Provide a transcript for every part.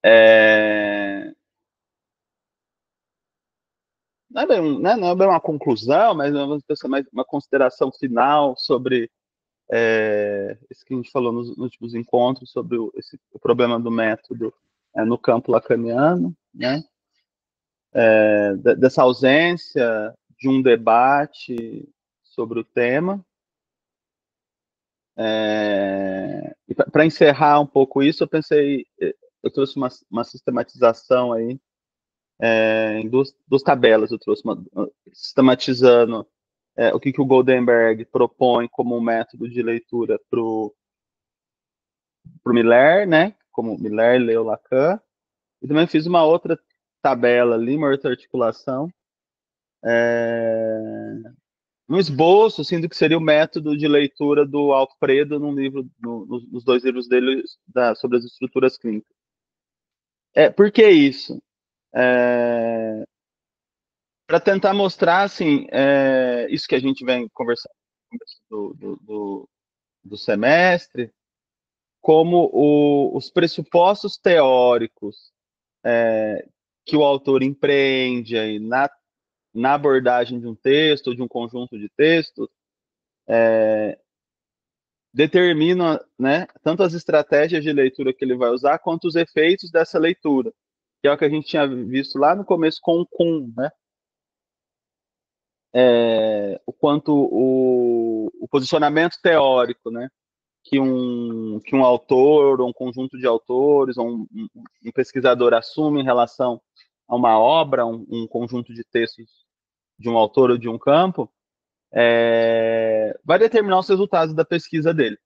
É, não, é bem, né, não é bem uma conclusão, mas uma consideração final sobre isso que a gente falou nos últimos encontros, sobre o problema do método no campo lacaniano, né? Dessa ausência de um debate sobre o tema. E para encerrar um pouco isso, eu trouxe uma sistematização aí em duas tabelas. Eu trouxe sistematizando o que o Goldenberg propõe como um método de leitura para o Miller, né? Como Miller leu Lacan. E também fiz uma outra tabela ali, uma outra articulação, um esboço assim, do que seria o método de leitura do Alfredo num livro, nos dois livros dele sobre as estruturas clínicas. Por que isso? Para tentar mostrar assim, isso que a gente vem conversando do semestre, como os pressupostos teóricos que o autor empreende aí na abordagem de um texto ou de um conjunto de textos determinam, né, tanto as estratégias de leitura que ele vai usar quanto os efeitos dessa leitura, que é o que a gente tinha visto lá no começo com o Kuhn, né? O quanto o posicionamento teórico, né, que um autor, ou um conjunto de autores, ou um pesquisador assume em relação a uma obra, um conjunto de textos de um autor ou de um campo, vai determinar os resultados da pesquisa dele.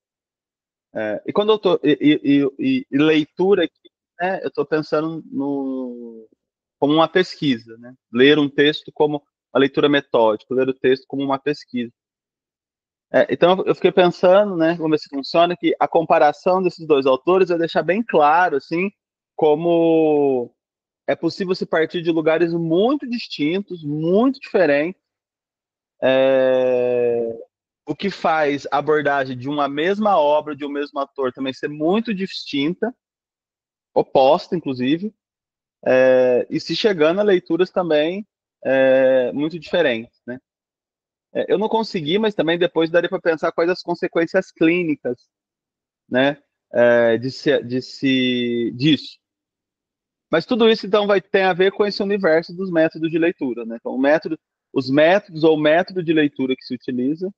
E quando eu tô e leitura aqui, né, eu estou pensando como uma pesquisa, né? Ler um texto como uma leitura metódica, ler o texto como uma pesquisa. Então eu fiquei pensando, né, vamos ver se funciona, que a comparação desses dois autores vai deixar bem claro, assim, como é possível se partir de lugares muito distintos, muito diferentes, o que faz a abordagem de uma mesma obra, de um mesmo ator, também ser muito distinta, oposta, inclusive, e se chegando a leituras também muito diferentes, né? Eu não consegui, mas também depois daria para pensar quais as consequências clínicas, né, disso. Mas tudo isso, então, tem a ver com esse universo dos métodos de leitura, né? Então, os métodos ou o método de leitura que se utiliza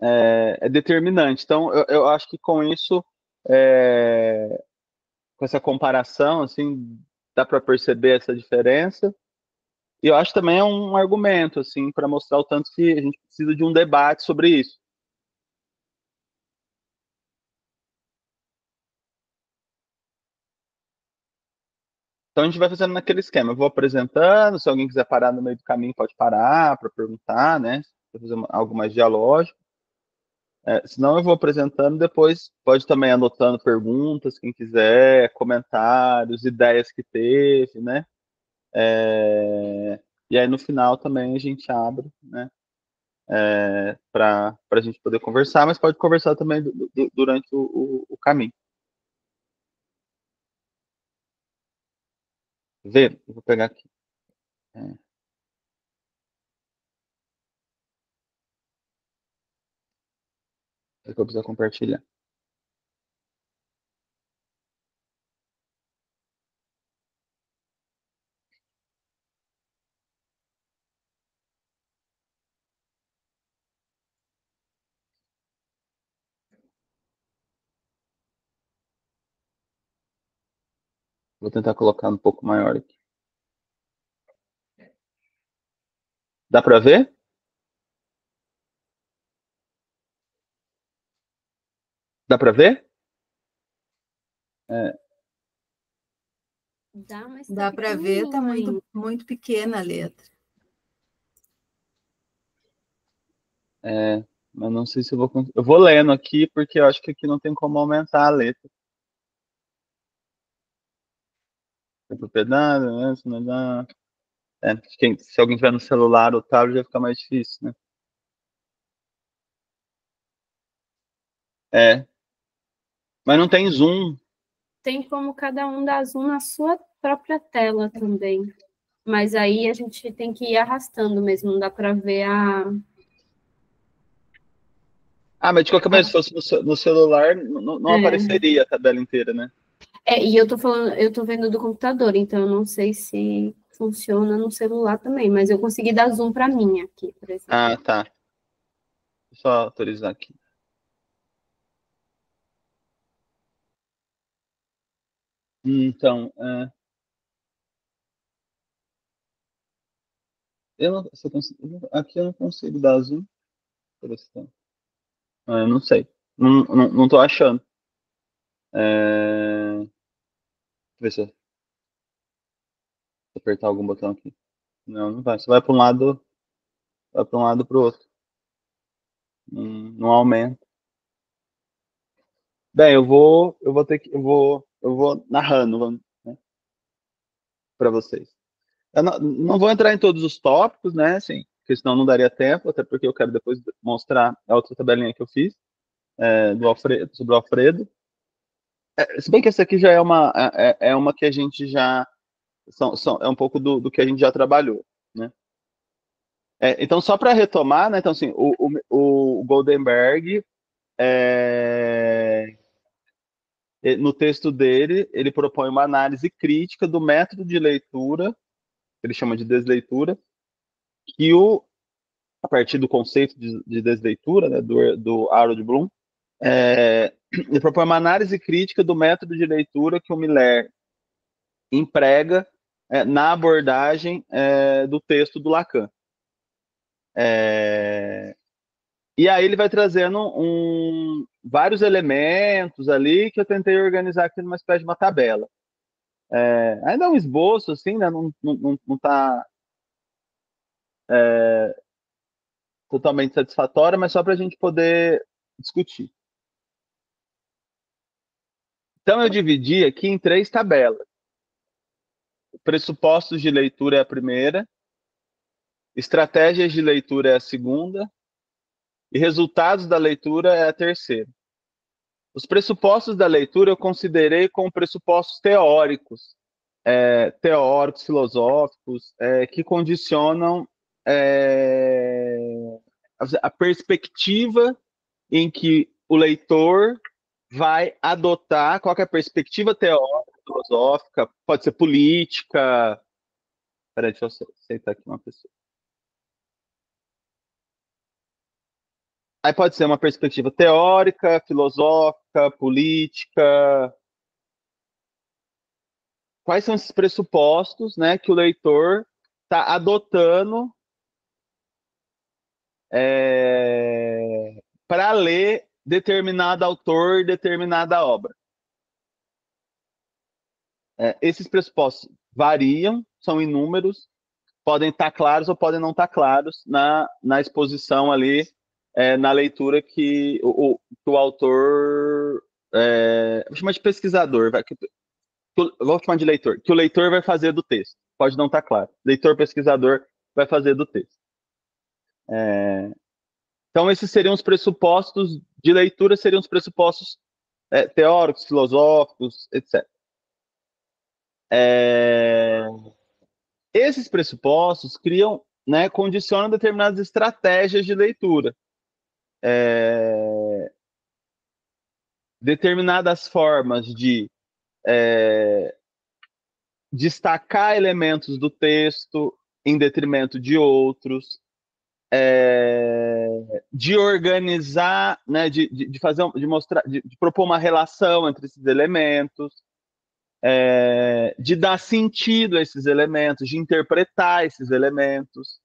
é determinante. Então, eu acho que com isso, com essa comparação, assim, dá para perceber essa diferença. E eu acho também um argumento, assim, para mostrar o tanto que a gente precisa de um debate sobre isso. Então a gente vai fazendo naquele esquema. Eu vou apresentando, se alguém quiser parar no meio do caminho, pode parar para perguntar, né? Para fazer algo mais dialógico. Senão eu vou apresentando, depois pode também anotando perguntas, quem quiser, comentários, ideias que teve, né? E aí no final também a gente abre, né? Para a gente poder conversar, mas pode conversar também durante o caminho. Vê, eu vou pegar aqui. É, é que eu preciso compartilhar. Vou tentar colocar um pouco maior aqui. Dá para ver? Dá para ver? É, Dá, mas dá para ver, tá muito, muito pequena a letra. Mas não sei se eu vou. Eu vou lendo aqui, porque eu acho que aqui não tem como aumentar a letra. Tem propriedade, né? Se alguém tiver no celular ou tablet, vai ficar mais difícil, né? Mas não tem zoom. tem como cada um dar zoom na sua própria tela também. Mas aí a gente tem que ir arrastando mesmo, não dá para ver a... Ah, mas de qualquer maneira, se fosse no celular, não apareceria a tabela inteira, né? E eu tô falando, eu tô vendo do computador, então eu não sei se funciona no celular também, mas eu consegui dar zoom para mim aqui, por exemplo. Ah, tá. Deixa eu só autorizar aqui. Então, eu não, se eu consigo, aqui eu não consigo dar zoom. Eu não sei. Não tô achando. Deixa eu ver se eu apertar algum botão aqui. Não vai. Você vai para um lado, vai para um lado para o outro. Não aumenta. Bem, eu vou narrando, né, para vocês. Eu não vou entrar em todos os tópicos, né, assim, porque senão não daria tempo, até porque eu quero depois mostrar a outra tabelinha que eu fiz, do Alfredo, sobre o Alfredo. Se bem que essa aqui já é uma que a gente já, é um pouco do que a gente já trabalhou, né. Então, só para retomar, né, então, assim, o Goldenberg, no texto dele, ele propõe uma análise crítica do método de leitura, que ele chama de desleitura, que a partir do conceito de desleitura, né, do Harold Bloom, ele propõe uma análise crítica do método de leitura que o Miller emprega na abordagem do texto do Lacan. E aí ele vai trazendo vários elementos ali que eu tentei organizar aqui numa espécie de uma tabela. Ainda é um esboço, assim, né? Não está totalmente satisfatório, mas só para a gente poder discutir. Então, eu dividi aqui em 3 tabelas. Pressupostos de leitura é a primeira, estratégias de leitura é a segunda, e resultados da leitura é a terceira. Os pressupostos da leitura eu considerei como pressupostos teóricos, filosóficos, que condicionam a perspectiva em que o leitor vai adotar, qual é a perspectiva teórica, filosófica, pode ser política. Peraí, deixa eu aceitar aqui uma pessoa. Aí pode ser uma perspectiva teórica, filosófica, política. Quais são esses pressupostos, né, que o leitor está adotando para ler determinado autor, determinada obra? Esses pressupostos variam, são inúmeros, podem estar claros ou podem não estar claros na exposição ali, na leitura que o autor, vou chamar de pesquisador, vou chamar de leitor, que o leitor vai fazer do texto. Pode não estar claro. Leitor, pesquisador vai fazer do texto. Então, esses seriam os pressupostos de leitura, seriam os pressupostos teóricos, filosóficos, etc. Esses pressupostos criam, né, condicionam determinadas estratégias de leitura. Determinadas formas de destacar elementos do texto em detrimento de outros, de organizar, né, de fazer, de mostrar, de propor uma relação entre esses elementos, de dar sentido a esses elementos, de interpretar esses elementos,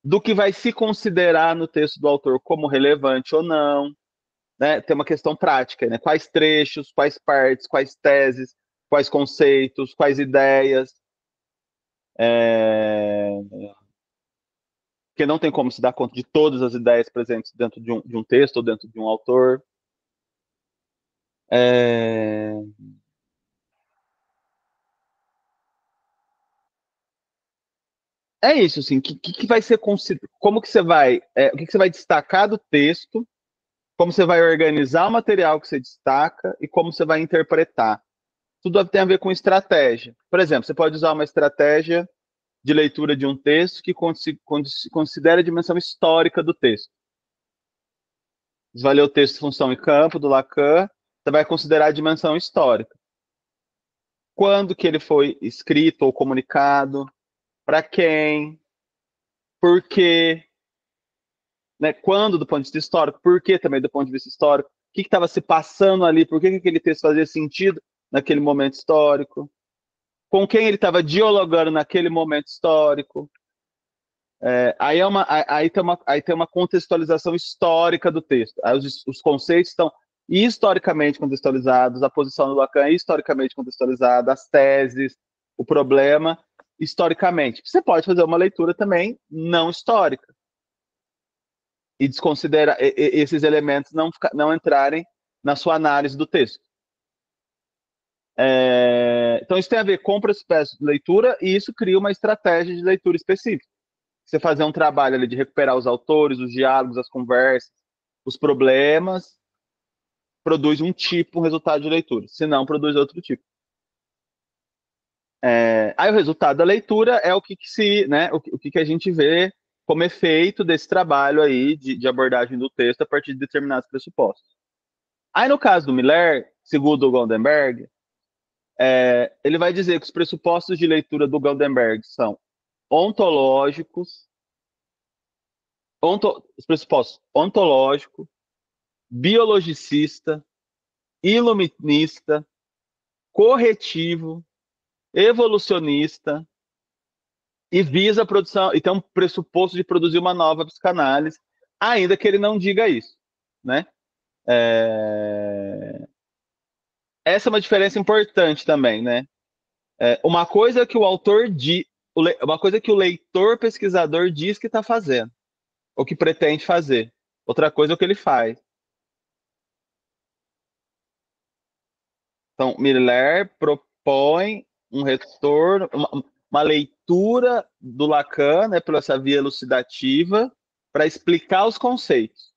do que vai se considerar no texto do autor como relevante ou não, né? Tem uma questão prática, né? Quais trechos, quais partes, quais teses, quais conceitos, quais ideias, porque não tem como se dar conta de todas as ideias presentes dentro de um texto ou dentro de um autor. É isso, assim, que vai ser como que você vai, o que você vai destacar do texto como você vai organizar o material que você destaca e como você vai interpretar. Tudo tem a ver com estratégia. Por exemplo, você pode usar uma estratégia de leitura de um texto que considera a dimensão histórica do texto. Você vai ler o texto Função e Campo, do Lacan, você vai considerar a dimensão histórica. Quando que ele foi escrito ou comunicado, para quem, por quê, né? Quando, do ponto de vista histórico, por que também do ponto de vista histórico, o que estava se passando ali, por que aquele texto fazia sentido naquele momento histórico, com quem ele estava dialogando naquele momento histórico. Aí tem uma contextualização histórica do texto. Aí os conceitos estão historicamente contextualizados, a posição do Lacan é historicamente contextualizada, as teses, o problema, historicamente. Você pode fazer uma leitura também não histórica e desconsiderar esses elementos não entrarem na sua análise do texto. Então, isso tem a ver com o processo de leitura e isso cria uma estratégia de leitura específica. Você fazer um trabalho ali de recuperar os autores, os diálogos, as conversas, os problemas, produz um resultado de leitura. Se não, produz outro tipo. Aí o resultado da leitura é o que a gente vê como efeito desse trabalho aí de abordagem do texto a partir de determinados pressupostos. Aí no caso do Miller, segundo o Goldenberg, ele vai dizer que os pressupostos de leitura do Goldenberg são ontológicos, os pressupostos ontológico, biologicista, iluminista, corretivo, evolucionista e visa a produção, e tem um pressuposto de produzir uma nova psicanálise, ainda que ele não diga isso, né? Essa é uma diferença importante também, né? Uma coisa que o autor uma coisa que o leitor pesquisador diz que está fazendo, ou que pretende fazer. Outra coisa é o que ele faz. Então, Miller propõe um retorno, uma leitura do Lacan, né, pela essa via elucidativa, para explicar os conceitos,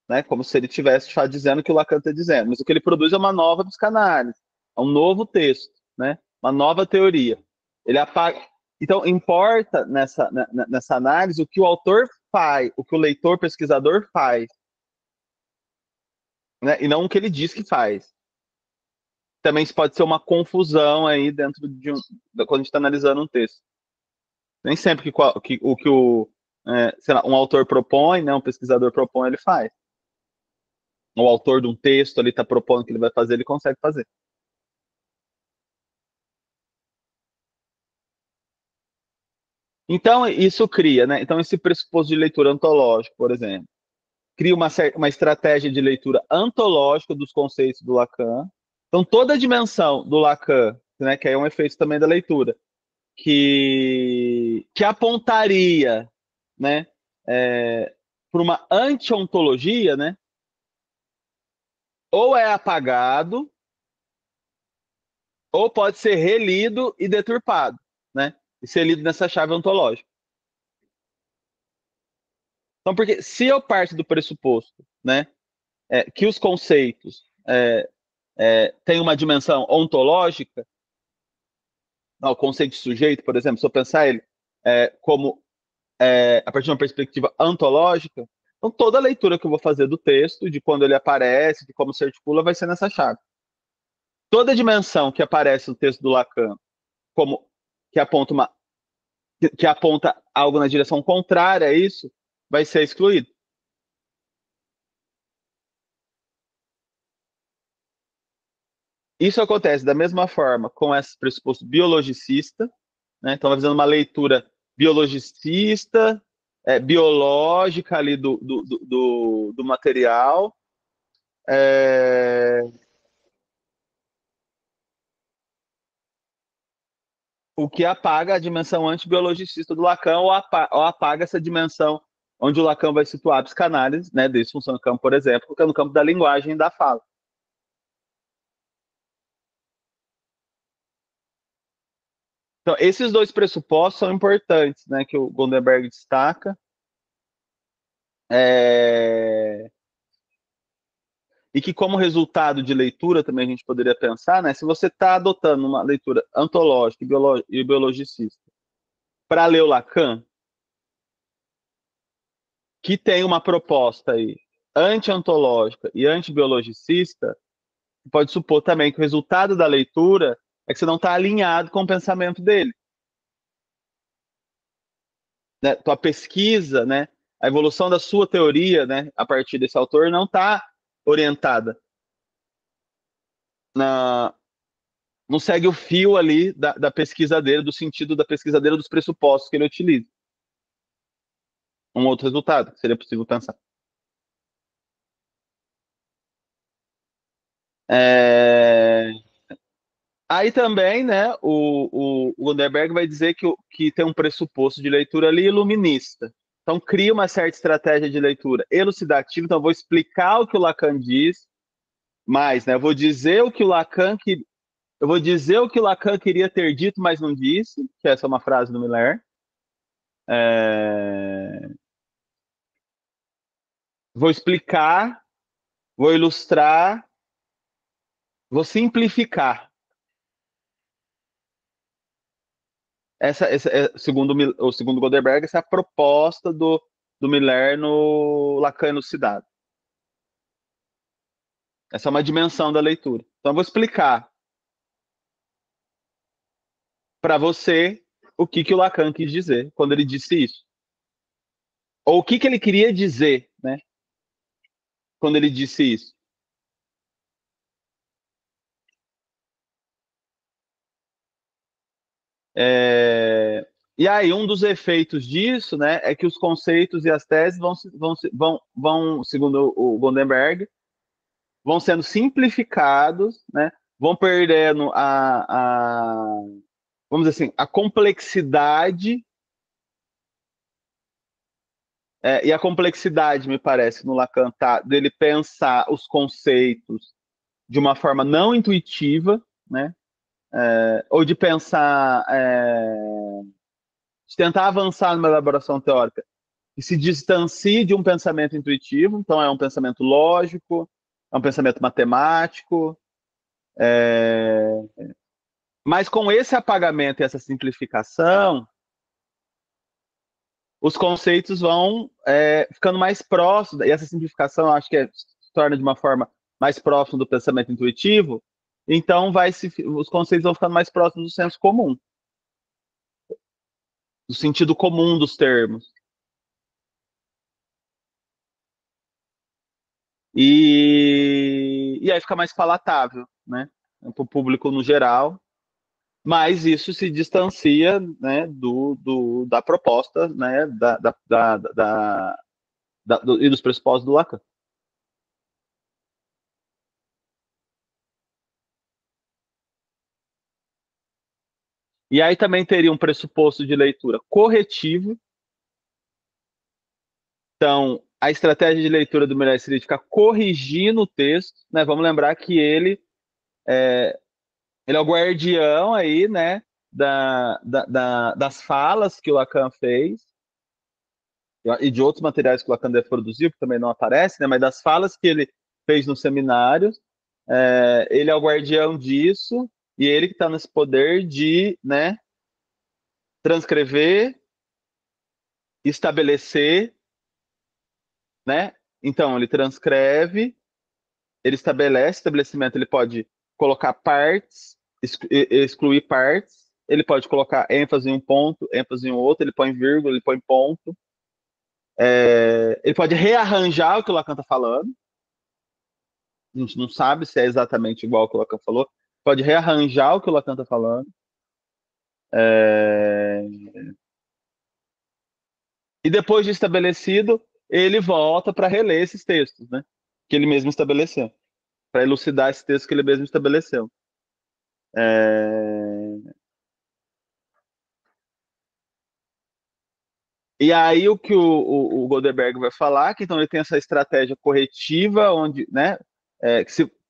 né, como se ele estivesse dizendo o que o Lacan está dizendo. Mas o que ele produz é uma nova psicanálise, é um novo texto, né, uma nova teoria. Ele apaga. Então, importa nessa análise o que o autor faz, o que o leitor pesquisador faz, né, e não o que ele diz que faz. Também pode ser uma confusão aí dentro quando a gente está analisando um texto. Nem sempre o que sei lá, um autor propõe, né, um pesquisador propõe, ele faz. O autor de um texto ali está propondo que ele vai fazer, ele consegue fazer. Então, isso cria, né? Então, esse pressuposto de leitura ontológica, por exemplo, cria uma estratégia de leitura antológica dos conceitos do Lacan. Então, toda a dimensão do Lacan, né, que é um efeito também da leitura, que apontaria, né, para uma anti-ontologia, né, ou é apagado, ou pode ser relido e deturpado, né, e ser lido nessa chave ontológica. Então, porque se eu parto do pressuposto, né, que os conceitos têm uma dimensão ontológica, o conceito de sujeito, por exemplo, se eu pensar ele como a partir de uma perspectiva ontológica, então toda a leitura que eu vou fazer do texto, de quando ele aparece, de como se articula, vai ser nessa chave. Toda dimensão que aparece no texto do Lacan, como que aponta algo na direção contrária a isso, vai ser excluído. Isso acontece da mesma forma com esse pressuposto biologicista, né? Então, fazendo uma leitura biologicista, biológica ali do material. O que apaga a dimensão antibiologicista do Lacan ou apaga essa dimensão onde o Lacan vai situar a psicanálise, né, disfunção do campo, por exemplo, que é no campo da linguagem e da fala. Então, esses dois pressupostos são importantes, né, que o Goldenberg destaca. e que como resultado de leitura também a gente poderia pensar, né, se você está adotando uma leitura antológica e biologicista para ler o Lacan, que tem uma proposta aí anti-ontológica e anti-biologicista, pode supor também que o resultado da leitura é que você não está alinhado com o pensamento dele. Né? Tua pesquisa, né, a evolução da sua teoria, né, a partir desse autor, não está orientada não segue o fio ali da pesquisa dele, do sentido da pesquisa dele, dos pressupostos que ele utiliza. Um outro resultado que seria possível pensar. Aí também, né, o Gunderberg vai dizer que tem um pressuposto de leitura ali iluminista. Então, cria uma certa estratégia de leitura elucidativa. Então, eu vou explicar o que o Lacan diz, mas, né, eu vou dizer o que o Lacan queria ter dito, mas não disse, que essa é uma frase do Miller. Vou explicar, vou ilustrar, vou simplificar. Segundo o Goldberg, essa é a proposta do Miller no Lacan elucidado. Essa é uma dimensão da leitura. Então, eu vou explicar para você o que o Lacan quis dizer quando ele disse isso. Ou o que ele queria dizer, né, quando ele disse isso. E aí, um dos efeitos disso, né, é que os conceitos e as teses vão segundo o Gondenberg, vão sendo simplificados, né, vão perdendo vamos dizer assim, a complexidade, e a complexidade, me parece, no Lacan, tá, dele pensar os conceitos de uma forma não intuitiva, né, ou de pensar, de tentar avançar numa elaboração teórica que se distancie de um pensamento intuitivo, então é um pensamento lógico, é um pensamento matemático, mas com esse apagamento e essa simplificação, os conceitos vão ficando mais próximos, e essa simplificação eu acho que se torna de uma forma mais próxima do pensamento intuitivo, então os conceitos vão ficando mais próximos do senso comum, do sentido comum dos termos. E aí fica mais palatável, né, para o público no geral, mas isso se distancia, né, da proposta, né, e dos pressupostos do Lacan. E aí também teria um pressuposto de leitura corretivo. Então, a estratégia de leitura do Miller seria ficar corrigindo o texto, né? Vamos lembrar que ele é o guardião aí, né, das falas que o Lacan fez, e de outros materiais que o Lacan deve produzir, que também não aparece, né, mas das falas que ele fez nos seminários, ele é o guardião disso, e ele que está nesse poder de, né, transcrever, estabelecer, né? Então, ele transcreve, ele estabelece estabelecimento, ele pode colocar partes, excluir partes, ele pode colocar ênfase em um ponto, ênfase em outro, ele põe vírgula, ele põe ponto. Ele pode rearranjar o que o Lacan está falando. A gente não sabe se é exatamente igual ao que o Lacan falou. Pode rearranjar o que o Lacan está falando. E depois de estabelecido, ele volta para reler esses textos, né? Que ele mesmo estabeleceu. Para elucidar esse texto que ele mesmo estabeleceu. E aí o que o Goldberg vai falar, que então ele tem essa estratégia corretiva, onde, né,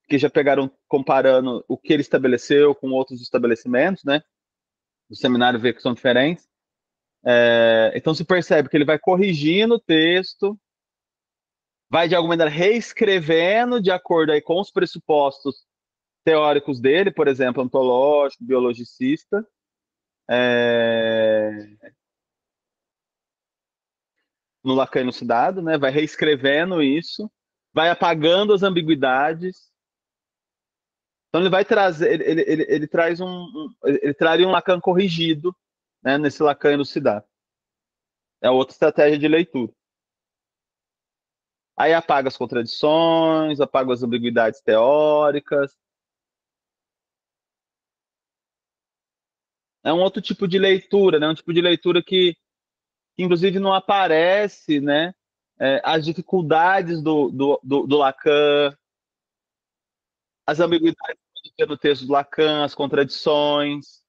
que já pegaram comparando o que ele estabeleceu com outros estabelecimentos, né? O seminário vê que são diferentes. Então se percebe que ele vai corrigindo o texto, vai, de alguma maneira, reescrevendo de acordo aí com os pressupostos teóricos dele, por exemplo, ontológico, biologicista, no Lacan elucidado, né? Vai reescrevendo isso, vai apagando as ambiguidades. Então ele vai trazer, ele traz ele traria um Lacan corrigido, né, nesse Lacan elucidado. É outra estratégia de leitura. Aí apaga as contradições, apaga as ambiguidades teóricas. É um outro tipo de leitura, né? Um tipo de leitura que inclusive não aparece, né? As dificuldades do Lacan, as ambiguidades que tem no texto do Lacan, as contradições.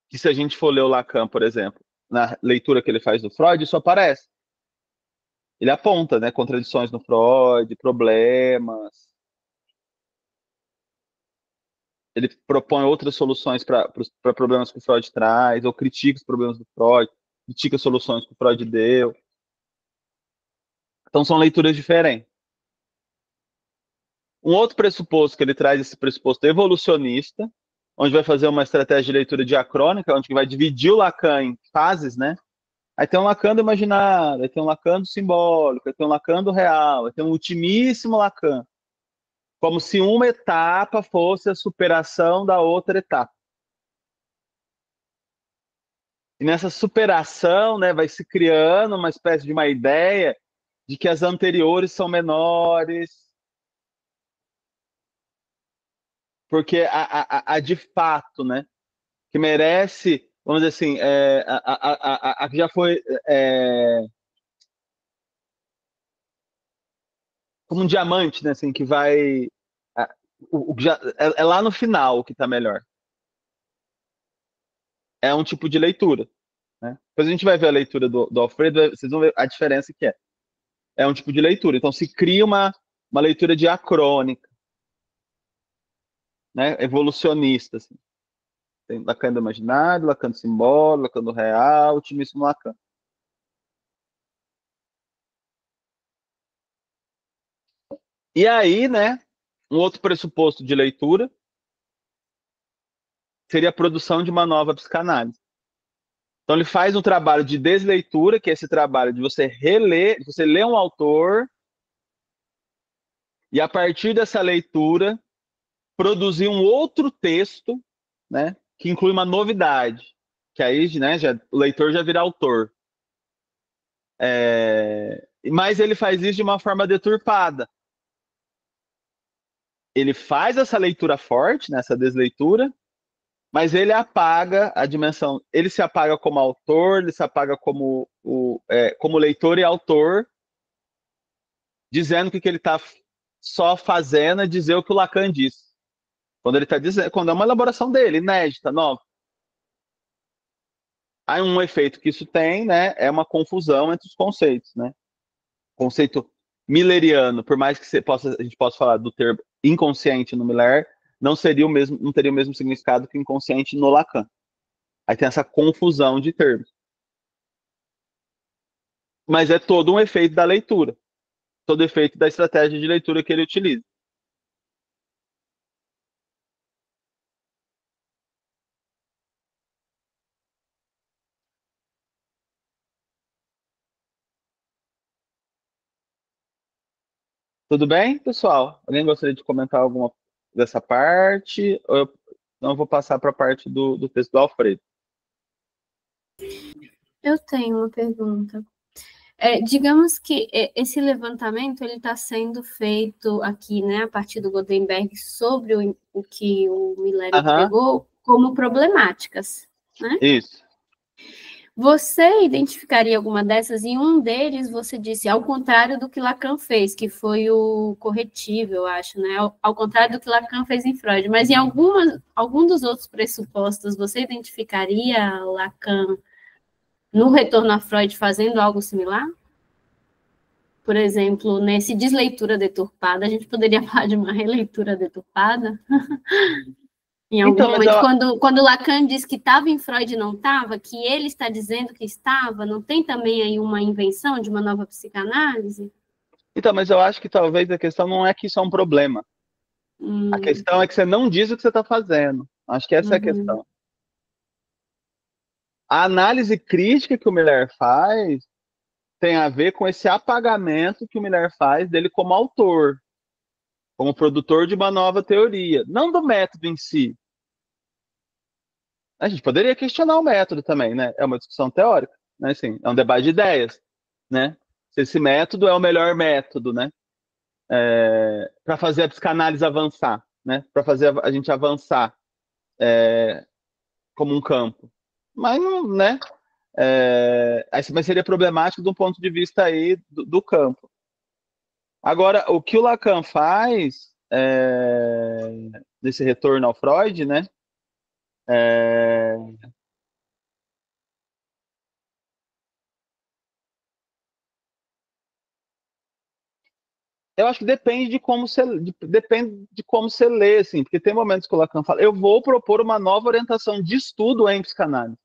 Que se a gente for ler o Lacan, por exemplo, na leitura que ele faz do Freud, isso aparece. Ele aponta, né, contradições no Freud, problemas. Ele propõe outras soluções para problemas que o Freud traz, ou critica os problemas do Freud, critica as soluções que o Freud deu. Então são leituras diferentes. Um outro pressuposto que ele traz, esse pressuposto evolucionista, onde vai fazer uma estratégia de leitura diacrônica, onde vai dividir o Lacan em fases, né? Aí tem um Lacan do imaginário, aí tem um Lacan do simbólico, aí tem um Lacan do real, aí tem um ultimíssimo Lacan. Como se uma etapa fosse a superação da outra etapa. E nessa superação, né, vai se criando uma espécie de uma ideia de que as anteriores são menores, porque a de fato, né, que merece, vamos dizer assim, a que já foi como um diamante, né, assim, que vai o já, lá no final o que está melhor. É um tipo de leitura, né? Depois a gente vai ver a leitura do Alfredo, vocês vão ver a diferença que é. É um tipo de leitura. Então se cria uma leitura diacrônica, né, evolucionista, assim. Tem Lacan do imaginário, Lacan do simbólico, Lacan do real, ultimíssimo Lacan. E aí, né, um outro pressuposto de leitura seria a produção de uma nova psicanálise. Então ele faz um trabalho de desleitura, que é esse trabalho de você reler, de você ler um autor e a partir dessa leitura produzir um outro texto, né, que inclui uma novidade, que aí, né, o leitor já vira autor. Mas ele faz isso de uma forma deturpada. Ele faz essa leitura forte, nessa desleitura, mas ele apaga a dimensão. Ele se apaga como autor, ele se apaga como leitor e autor, dizendo que ele está só fazendo é dizer o que o Lacan disse. Quando ele está dizendo, quando é uma elaboração dele, inédita, nova. Aí um efeito que isso tem, né, é uma confusão entre os conceitos, né? O conceito milleriano, por mais que a gente possa falar do termo inconsciente no Miller, não teria o mesmo significado que inconsciente no Lacan. Aí tem essa confusão de termos. Mas é todo um efeito da leitura, todo efeito da estratégia de leitura que ele utiliza. Tudo bem, pessoal? Alguém gostaria de comentar alguma dessa parte? Não, eu vou passar para a parte do texto do Alfredo. Eu tenho uma pergunta. Digamos que esse levantamento ele está sendo feito aqui, né, a partir do Goldenberg, sobre o que o Miller pegou como problemáticas, né? Isso. Você identificaria alguma dessas? Em um deles, você disse, ao contrário do que Lacan fez, que foi o corretivo, eu acho, né? Ao contrário do que Lacan fez em Freud. Mas em algum dos outros pressupostos, você identificaria Lacan no retorno a Freud fazendo algo similar? Por exemplo, nesse desleitura deturpada, a gente poderia falar de uma releitura deturpada? Em algum momento, quando Lacan diz que estava em Freud e não estava, que ele está dizendo que estava, não tem também aí uma invenção de uma nova psicanálise? Então, mas eu acho que talvez a questão não é que isso é um problema. A questão é que você não diz o que você está fazendo. Acho que essa é a questão. A análise crítica que o Miller faz tem a ver com esse apagamento que o Miller faz dele como autor, como produtor de uma nova teoria, não do método em si. A gente poderia questionar o método também, né? É uma discussão teórica, né? Assim, é um debate de ideias, né? Se esse método é o melhor método, né? Para fazer a psicanálise avançar, né? Para fazer a gente avançar como um campo. Mas não, né? Mas seria problemático do ponto de vista aí do campo. Agora, o que o Lacan faz nesse retorno ao Freud, né? Eu acho que depende de como você lê, assim, porque tem momentos que o Lacan fala, eu vou propor uma nova orientação de estudo em psicanálise,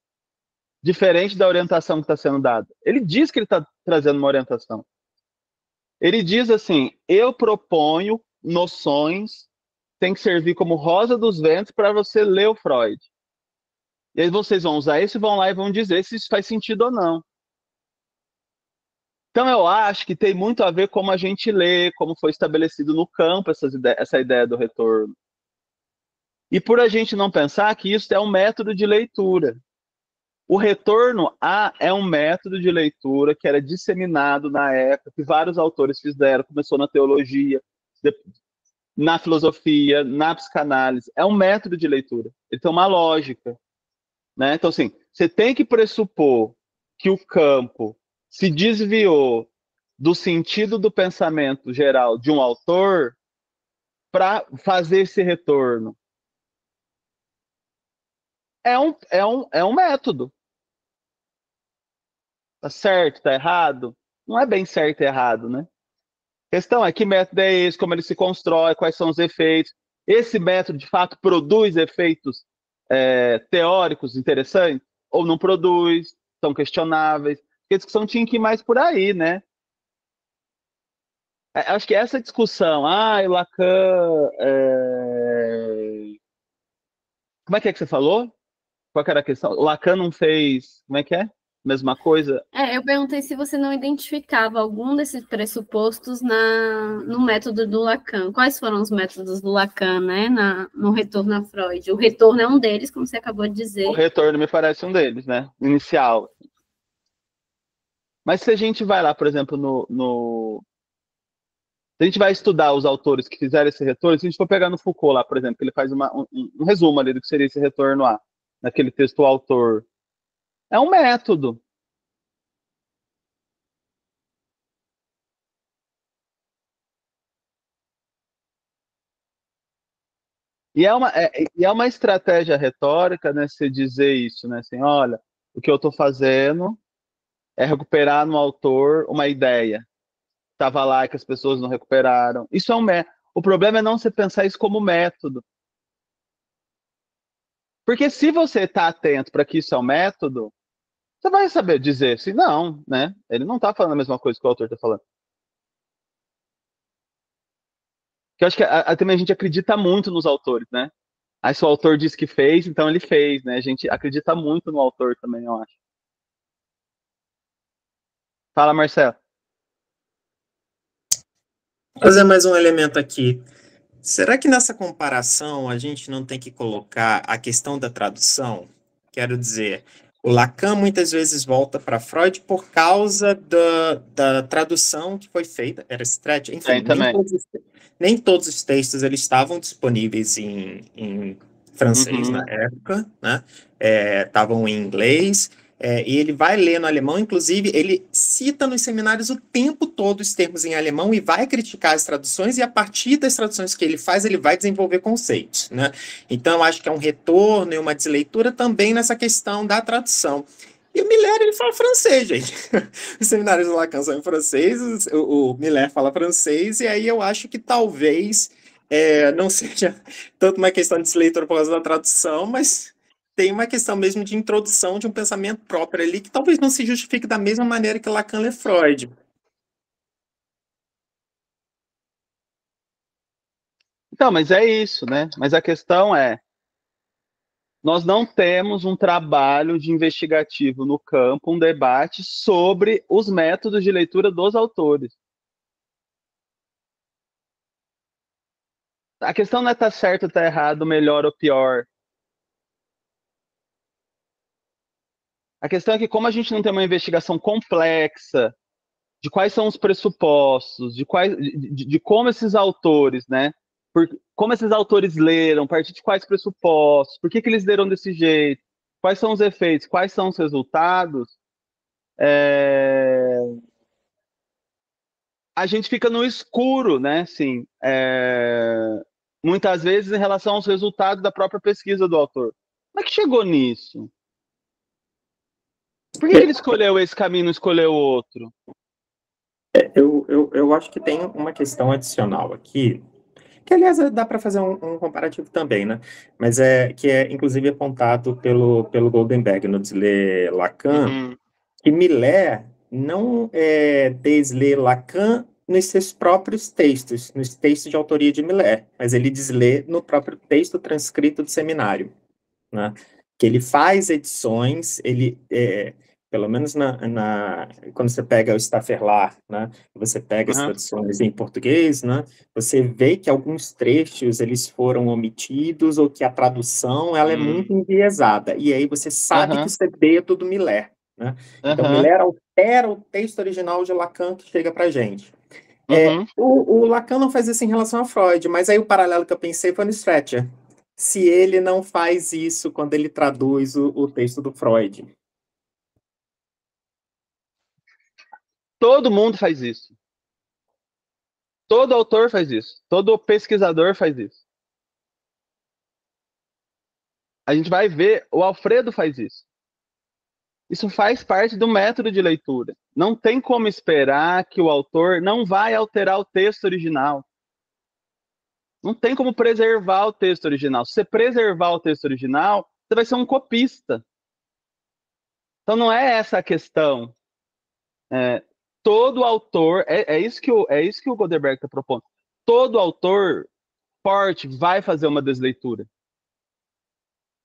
diferente da orientação que está sendo dada. Ele diz que ele está trazendo uma orientação. Ele diz assim, eu proponho noções, tem que servir como rosa dos ventos para você ler o Freud. E aí vocês vão usar isso e vão lá e vão dizer se isso faz sentido ou não. Então, eu acho que tem muito a ver como a gente lê, como foi estabelecido no campo essa ideia do retorno. E por a gente não pensar que isso é um método de leitura. O retorno é um método de leitura que era disseminado na época, que vários autores fizeram, começou na teologia, na filosofia, na psicanálise. É um método de leitura. Ele tem uma lógica. Né? Então, assim, você tem que pressupor que o campo se desviou do sentido do pensamento geral de um autor para fazer esse retorno. É um método. Tá certo, tá errado? Não é bem certo e errado, né? A questão é que método é esse, como ele se constrói, quais são os efeitos. Esse método, de fato, produz efeitos teóricos interessantes? Ou não produz? São questionáveis? Porque a discussão tinha que ir mais por aí, né? Acho que essa discussão, Lacan... Como é que você falou? Qual que era a questão? O Lacan não fez... Como é que é? Mesma coisa? Eu perguntei se você não identificava algum desses pressupostos no método do Lacan. Quais foram os métodos do Lacan, né, no retorno a Freud? O retorno é um deles, como você acabou de dizer. O retorno me parece um deles, né? Inicial. Mas se a gente vai lá, por exemplo, se a gente vai estudar os autores que fizeram esse retorno, se a gente for pegar no Foucault lá, por exemplo, que ele faz um resumo ali do que seria esse retorno A, naquele texto, o autor. É um método. E é uma estratégia retórica, né, você dizer isso, né, assim, olha, o que eu estou fazendo é recuperar no autor uma ideia. Estava lá que as pessoas não recuperaram. Isso é um método. O problema é não você pensar isso como método. Porque se você está atento para que isso é um método, você vai saber dizer se não, né? Ele não está falando a mesma coisa que o autor está falando. Porque eu acho que também a gente acredita muito nos autores, né? Aí se o autor disse que fez, então ele fez, né? A gente acredita muito no autor também, eu acho. Fala, Marcelo. Trazer mais um elemento aqui. Será que nessa comparação a gente não tem que colocar a questão da tradução? Quero dizer, o Lacan muitas vezes volta para Freud por causa da tradução que foi feita, era Stretch, enfim, nem todos os textos eles estavam disponíveis em francês na época, né? Estavam em inglês. E ele vai ler no alemão, inclusive, ele cita nos seminários o tempo todo os termos em alemão e vai criticar as traduções, e a partir das traduções que ele faz, ele vai desenvolver conceitos, né? Então, acho que é um retorno e uma desleitura também nessa questão da tradução. E o Miller, ele fala francês, gente. Os seminários do Lacan são em francês, o Miller fala francês, e aí eu acho que talvez não seja tanto uma questão de leitura por causa da tradução, mas tem uma questão mesmo de introdução de um pensamento próprio ali, que talvez não se justifique da mesma maneira que Lacan lê Freud. Então, mas é isso, né? Mas a questão é, nós não temos um trabalho de investigativo no campo, um debate sobre os métodos de leitura dos autores. A questão não é estar certo, estar errado, melhor ou pior. A questão é que, como a gente não tem uma investigação complexa de quais são os pressupostos, de como esses autores, né? Como esses autores leram, a partir de quais pressupostos, por que eles leram desse jeito, quais são os efeitos, quais são os resultados, a gente fica no escuro, né? Assim, muitas vezes em relação aos resultados da própria pesquisa do autor. Como é que chegou nisso? Por que ele escolheu esse caminho e não escolheu outro? Eu acho que tem uma questão adicional aqui, que aliás dá para fazer um comparativo também, né? Mas que é inclusive apontado pelo Goldenberg no Deslê Lacan, que Miller não deslê Lacan nos seus próprios textos, nos textos de autoria de Miller, mas ele deslê no próprio texto transcrito do seminário, né? Que ele faz edições, pelo menos quando você pega o Staffordlar, né, você pega as traduções em português, né, você vê que alguns trechos eles foram omitidos ou que a tradução ela é muito enviesada, e aí você sabe que isso é dedo do Miller, né? Então Miller altera o texto original de Lacan que chega para a gente. O Lacan não faz isso em relação a Freud, mas aí o paralelo que eu pensei foi no Stretcher. Se ele não faz isso quando ele traduz o texto do Freud. Todo mundo faz isso. Todo autor faz isso. Todo pesquisador faz isso. A gente vai ver, o Alfredo faz isso. Isso faz parte do método de leitura. Não tem como esperar que o autor não vai alterar o texto original. Não tem como preservar o texto original. Se você preservar o texto original, você vai ser um copista. Então não é essa a questão. Todo autor, é isso que o Goldenberg está propondo. Todo autor forte vai fazer uma desleitura.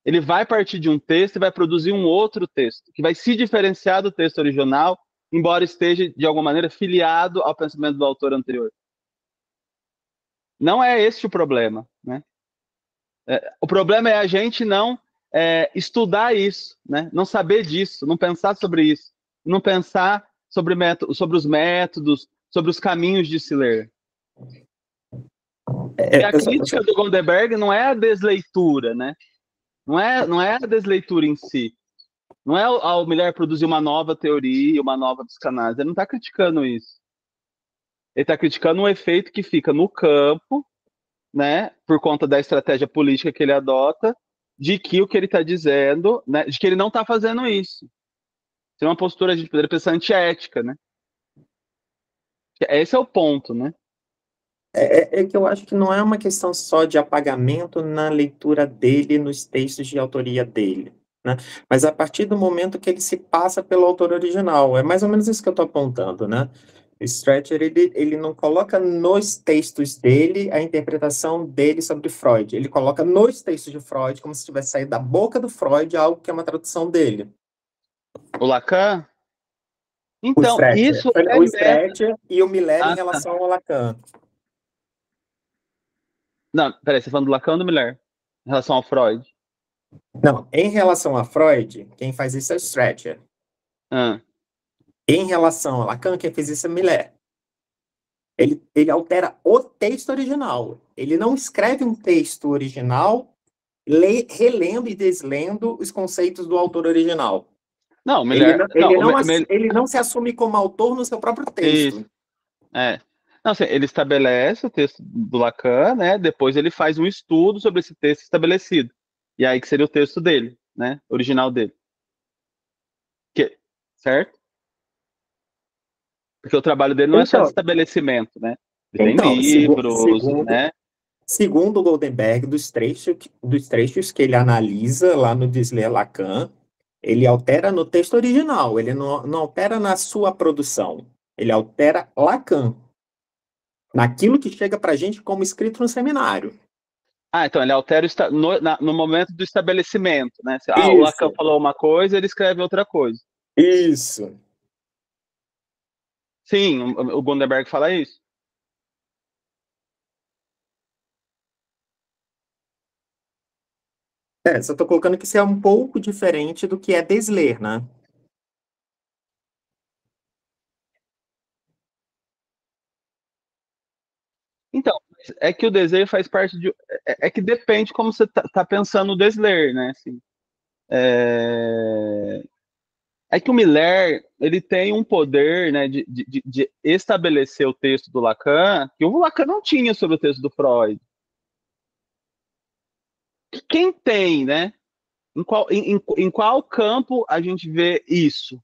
Ele vai partir de um texto e vai produzir um outro texto, que vai se diferenciar do texto original, embora esteja, de alguma maneira, filiado ao pensamento do autor anterior. Não é esse o problema, né? O problema é a gente não estudar isso, né? Não saber disso, não pensar sobre isso, não pensar sobre os métodos, sobre os caminhos de se ler. A crítica do Goldenberg não é a desleitura, né? Não é a desleitura em si. Não é o Miller produzir uma nova teoria, uma nova psicanálise. Ele não está criticando isso. Ele está criticando um efeito que fica no campo, né, por conta da estratégia política que ele adota, de que o que ele está dizendo, né, de que ele não está fazendo isso. Tem uma postura, a gente poderia pensar, antiética, né? Esse é o ponto, né? É que eu acho que não é uma questão só de apagamento na leitura dele, nos textos de autoria dele, né? Mas a partir do momento que ele se passa pelo autor original. É mais ou menos isso que eu estou apontando, né? O Stretcher, ele não coloca nos textos dele a interpretação dele sobre Freud. Ele coloca nos textos de Freud como se tivesse saído da boca do Freud algo que é uma tradução dele. O Lacan? Então, isso é o Stretcher e o Miller em relação ao Lacan. Não, peraí, você está falando do Lacan ou do Miller? Em relação ao Freud? Não, em relação a Freud, quem faz isso é o Stretcher. Em relação a Lacan, quem fez isso é Miller. Ele altera o texto original. Ele não escreve um texto original relendo e deslendo os conceitos do autor original. Não, Miller, ele não se assume como autor no seu próprio texto. Isso. Não, assim, ele estabelece o texto do Lacan, né? Depois ele faz um estudo sobre esse texto estabelecido. E aí que seria o texto dele, né? Original dele. Certo? Porque o trabalho dele não é só de estabelecimento, né? Ele tem livros, né? Segundo o Goldenberg, dos trechos que ele analisa lá no Desler Lacan, ele altera no texto original, ele não altera na sua produção, ele altera Lacan, naquilo que chega para a gente como escrito no seminário. Ah, então ele altera no momento do estabelecimento, né? O Lacan Isso, falou uma coisa, ele escreve outra coisa. isso. Sim, o Goldenberg fala isso. Só estou colocando que isso é um pouco diferente do que é Desler, né? Então, é que o desejo faz parte de. É que depende como você tá pensando o Desler, né? Assim, é que o Miller ele tem um poder, né, de estabelecer o texto do Lacan que o Lacan não tinha sobre o texto do Freud. Quem tem, né? Em qual campo a gente vê isso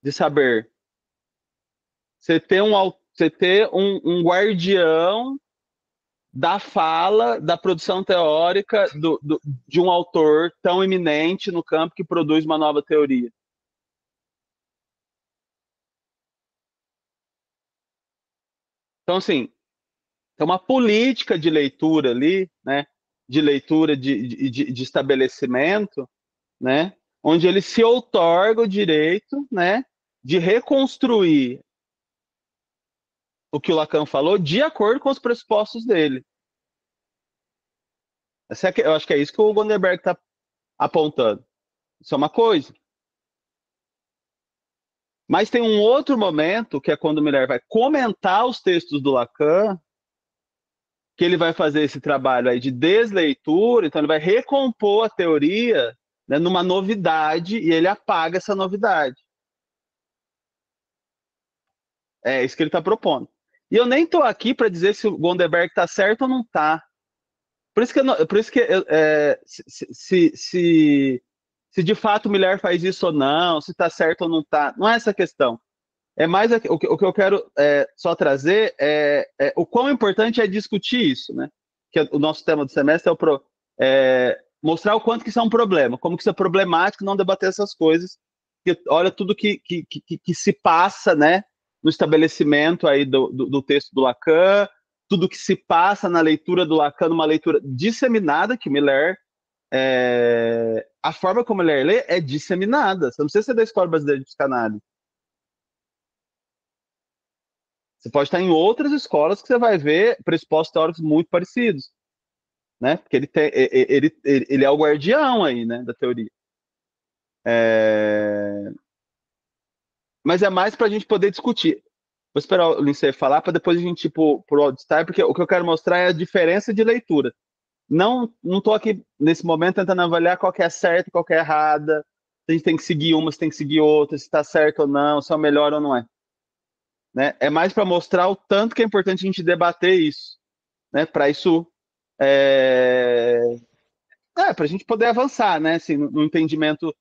de saber? Você ter um guardião da fala, da produção teórica de um autor tão eminente no campo que produz uma nova teoria. Então, assim, tem uma política de leitura ali, né? De leitura de estabelecimento, né? Onde ele se outorga o direito, né? De reconstruir o que o Lacan falou de acordo com os pressupostos dele. Eu acho que é isso que o Gonderberg está apontando. Isso é uma coisa. Mas tem um outro momento, que é quando o Miller vai comentar os textos do Lacan, que ele vai fazer esse trabalho aí de desleitura, então ele vai recompor a teoria, né, numa novidade, e ele apaga essa novidade. É isso que ele está propondo. E eu nem estou aqui para dizer se o Gonderberg está certo ou não está. Por isso que, se de fato o Miller faz isso ou não, se está certo ou não está, não é essa a questão. É mais o que eu quero só trazer o quão importante é discutir isso, né? Que o nosso tema do semestre mostrar o quanto que isso é um problema, como que isso é problemático não debater essas coisas, que olha tudo que se passa, né, no estabelecimento aí do texto do Lacan, tudo que se passa na leitura do Lacan, numa leitura disseminada que Miller a forma como Miller lê é disseminada. Você não precisa ser da Escola Brasileira de Psicanálise. Você pode estar em outras escolas que você vai ver pressupostos teóricos muito parecidos, né? Porque ele é o guardião aí, né, da teoria. Mas é mais para a gente poder discutir. Vou esperar o Lindsay falar para depois a gente ir para o Auditar, porque o que eu quero mostrar é a diferença de leitura. Não estou aqui nesse momento tentando avaliar qual que é certo e qual que é errada. Se a gente tem que seguir uma, se tem que seguir outra, se está certo ou não, se é o melhor ou não é. Né? É mais para mostrar o tanto que é importante a gente debater isso, né? Para isso para a gente poder avançar, né? Assim, no entendimento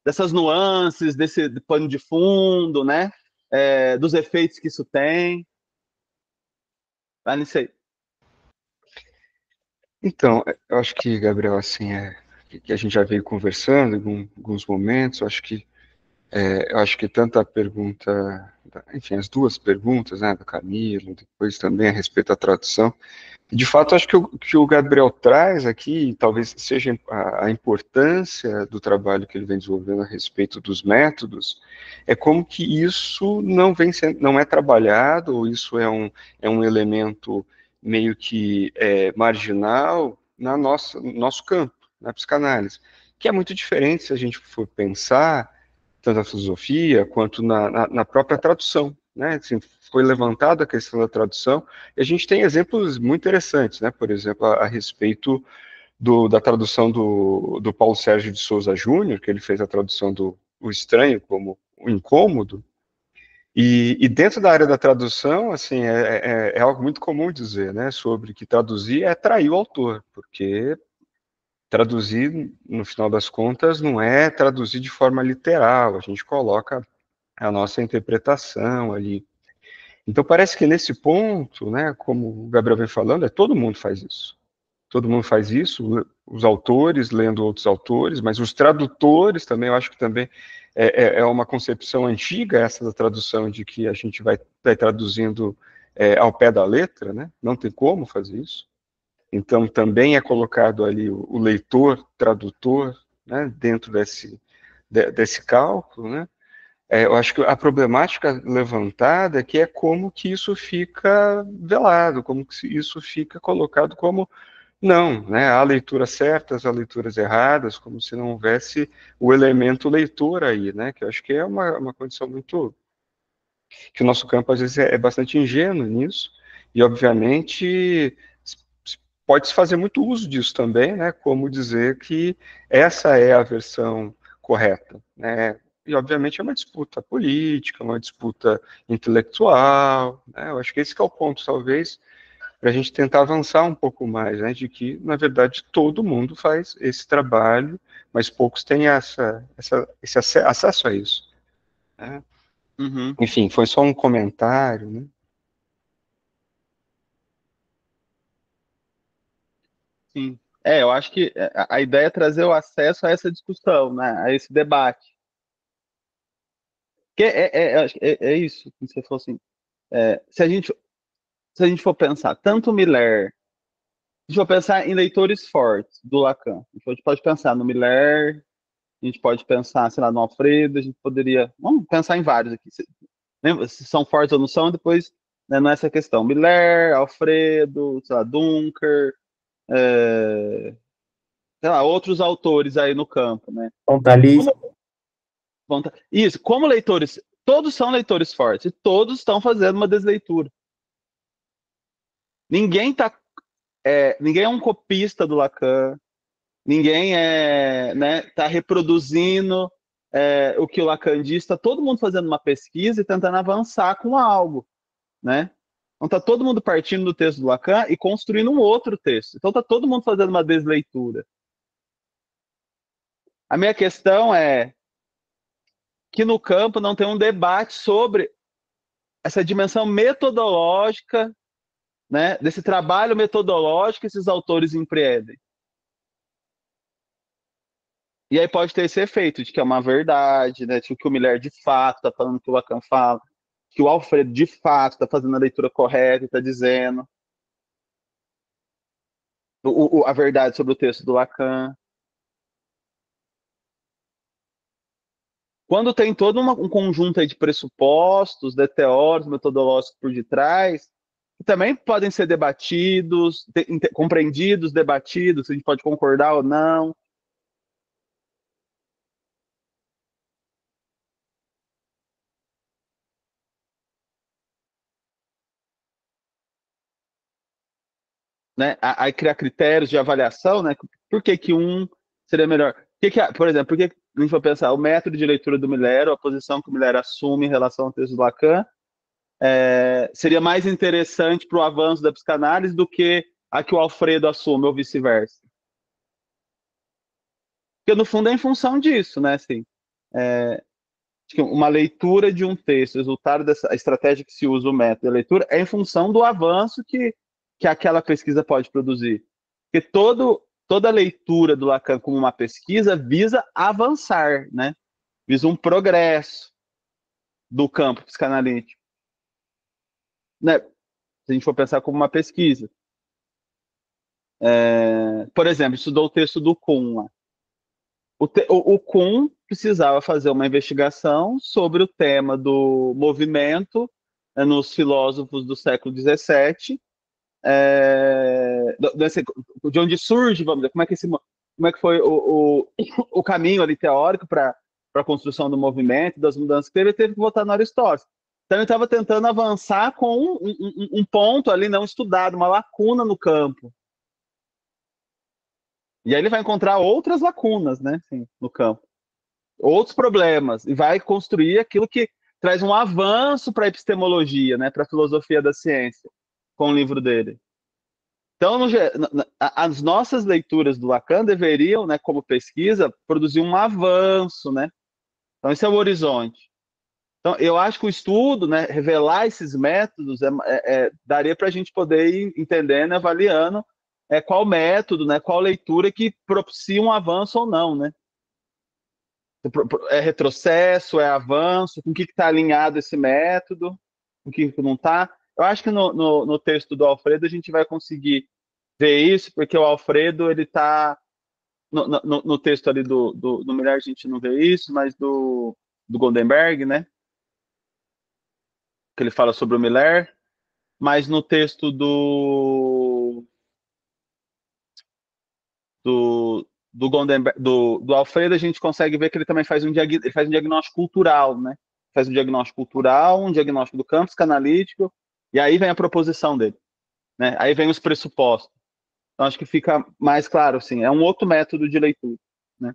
dessas nuances, desse pano de fundo, né? Dos efeitos que isso tem. Vai nisso aí. Então, eu acho que, Gabriel, assim, que a gente já veio conversando em alguns momentos, eu acho que tanto a pergunta, enfim, as duas perguntas, né, do Camilo, depois também a respeito da tradução, de fato, acho que que o Gabriel traz aqui, talvez seja a importância do trabalho que ele vem desenvolvendo a respeito dos métodos, é como que isso não é trabalhado, ou isso é um elemento meio que marginal no nosso campo, na psicanálise, que é muito diferente se a gente for pensar tanto na filosofia quanto na própria tradução, né? Assim, foi levantada a questão da tradução, e a gente tem exemplos muito interessantes, né? Por exemplo, a respeito da tradução do Paulo Sérgio de Souza Júnior, que ele fez a tradução do O Estranho como o Incômodo, e dentro da área da tradução, assim, é algo muito comum dizer, né? Sobre que traduzir é trair o autor, porque traduzir, no final das contas, não é traduzir de forma literal, a gente coloca a nossa interpretação ali. Então, parece que nesse ponto, né, como o Gabriel vem falando, todo mundo faz isso. todo mundo faz isso, os autores lendo outros autores, mas os tradutores também, eu acho que também é uma concepção antiga essa da tradução, de que a gente vai traduzindo ao pé da letra, né? Não tem como fazer isso. Então, também é colocado ali o leitor, tradutor, né, dentro desse cálculo, né? Eu acho que a problemática levantada é que é como que isso fica velado, como que isso fica colocado como, não, né, há leituras certas, há leituras erradas, como se não houvesse o elemento leitor aí, né, que eu acho que é uma condição muito, que o nosso campo às vezes é bastante ingênuo nisso, e obviamente pode-se fazer muito uso disso também, né, como dizer que essa é a versão correta, né, e obviamente é uma disputa política, uma disputa intelectual, né, eu acho que esse que é o ponto, talvez, para a gente tentar avançar um pouco mais, né, de que, na verdade, todo mundo faz esse trabalho, mas poucos têm esse acesso a isso, né. Uhum. Enfim, foi só um comentário, né. Sim. Eu acho que a ideia é trazer o acesso a essa discussão, né, a esse debate. Que acho que é isso, que você falou assim, se a gente for pensar, tanto Miller, a gente for pensar em leitores fortes do Lacan, a gente pode pensar no Miller, a gente pode pensar, sei lá, no Alfredo, a gente poderia, vamos pensar em vários aqui, se são fortes ou não são, depois, né, não é essa questão. Miller, Alfredo, sei lá, Dunker, sei lá, outros autores aí no campo, né? Pontalista. Isso, como leitores, todos são leitores fortes, e todos estão fazendo uma desleitura. Ninguém é um copista do Lacan, ninguém tá reproduzindo o que o Lacan diz, está todo mundo fazendo uma pesquisa e tentando avançar com algo, né? Então está todo mundo partindo do texto do Lacan e construindo um outro texto. Então está todo mundo fazendo uma desleitura. A minha questão é que no campo não tem um debate sobre essa dimensão metodológica, né, desse trabalho metodológico que esses autores empreendem. E aí pode ter esse efeito de que é uma verdade, né, de que o Miller de fato está falando o que o Lacan fala, que o Alfredo de fato está fazendo a leitura correta e está dizendo a verdade sobre o texto do Lacan. Quando tem todo um conjunto aí de pressupostos, de teóricos, metodológicos por detrás, que também podem ser debatidos, compreendidos, debatidos, se a gente pode concordar ou não. Né? Aí criar critérios de avaliação, né? Por que um seria melhor? Por exemplo, por que a gente vai pensar o método de leitura do Miller, a posição que o Miller assume em relação ao texto do Lacan, seria mais interessante para o avanço da psicanálise do que a que o Alfredo assume, ou vice-versa? Porque, no fundo, é em função disso, né? Assim, uma leitura de um texto, o resultado dessa estratégia que se usa, o método da leitura, é em função do avanço que aquela pesquisa pode produzir. Porque toda leitura do Lacan como uma pesquisa visa avançar, né? Visa um progresso do campo psicanalítico. Né? Se a gente for pensar como uma pesquisa. Por exemplo, estudou o texto do Kuhn lá. O Kuhn precisava fazer uma investigação sobre o tema do movimento nos filósofos do século XVII, de onde surge, vamos dizer, como é que foi o caminho ali teórico para a construção do movimento, das mudanças que teve que voltar no Aristóteles. Então ele estava tentando avançar com um ponto ali não estudado, uma lacuna no campo. E aí ele vai encontrar outras lacunas, né, assim, no campo. Outros problemas. E vai construir aquilo que traz um avanço para a epistemologia, né, para a filosofia da ciência, com o livro dele. Então, as nossas leituras do Lacan deveriam, né, como pesquisa, produzir um avanço, né? Então, esse é o horizonte. Então, eu acho que o estudo, né, revelar esses métodos, daria para a gente poder ir entendendo, avaliando qual método, né, qual leitura que propicia um avanço ou não, né? É retrocesso, é avanço, com o que está alinhado esse método, com o que não está. Eu acho que no texto do Alfredo a gente vai conseguir ver isso, porque o Alfredo, ele está... No texto ali do Miller a gente não vê isso, mas do Goldenberg, né? Que ele fala sobre o Miller, mas no texto do Goldenberg, do Alfredo, a gente consegue ver que ele também faz ele faz um diagnóstico cultural, né? Faz um diagnóstico cultural, um diagnóstico do campo psicanalítico, e aí vem a proposição dele, né? Aí vem os pressupostos. Então, acho que fica mais claro, assim, é um outro método de leitura, né?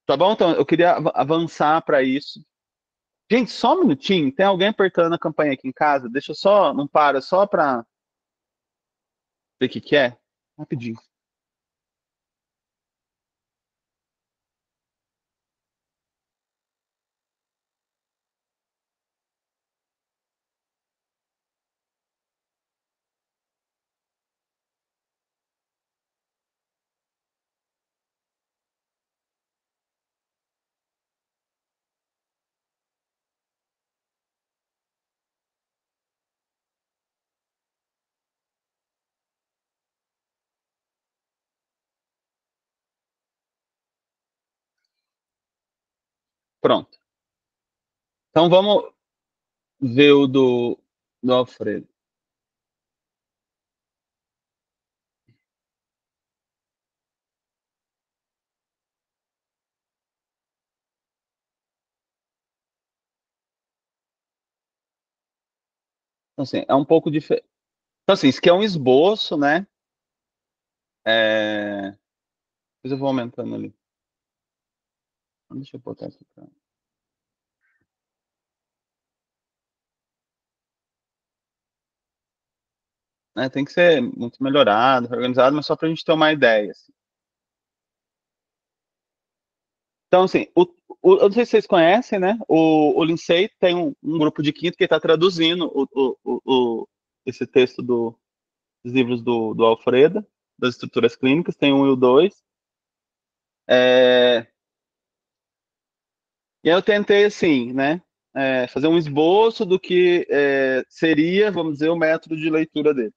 Tá bom? Então, eu queria avançar para isso. Gente, só um minutinho. Tem alguém apertando a campanha aqui em casa? Deixa eu só, não para, só para ver o que é. Rapidinho. Pronto. Então vamos ver o do Alfredo. Então, assim, é um pouco diferente. Então, assim, isso aqui é um esboço, né? Depois eu vou aumentando ali. Deixa eu botar aqui pra... tem que ser muito melhorado, organizado, mas só para a gente ter uma ideia. Assim. Então, assim, eu não sei se vocês conhecem, né? O Lindsay tem um grupo de quinto que está traduzindo esse texto dos livros do Alfredo, das estruturas clínicas, tem 1 e o 2. E aí eu tentei, assim, né? Fazer um esboço do que seria, vamos dizer, o método de leitura dele.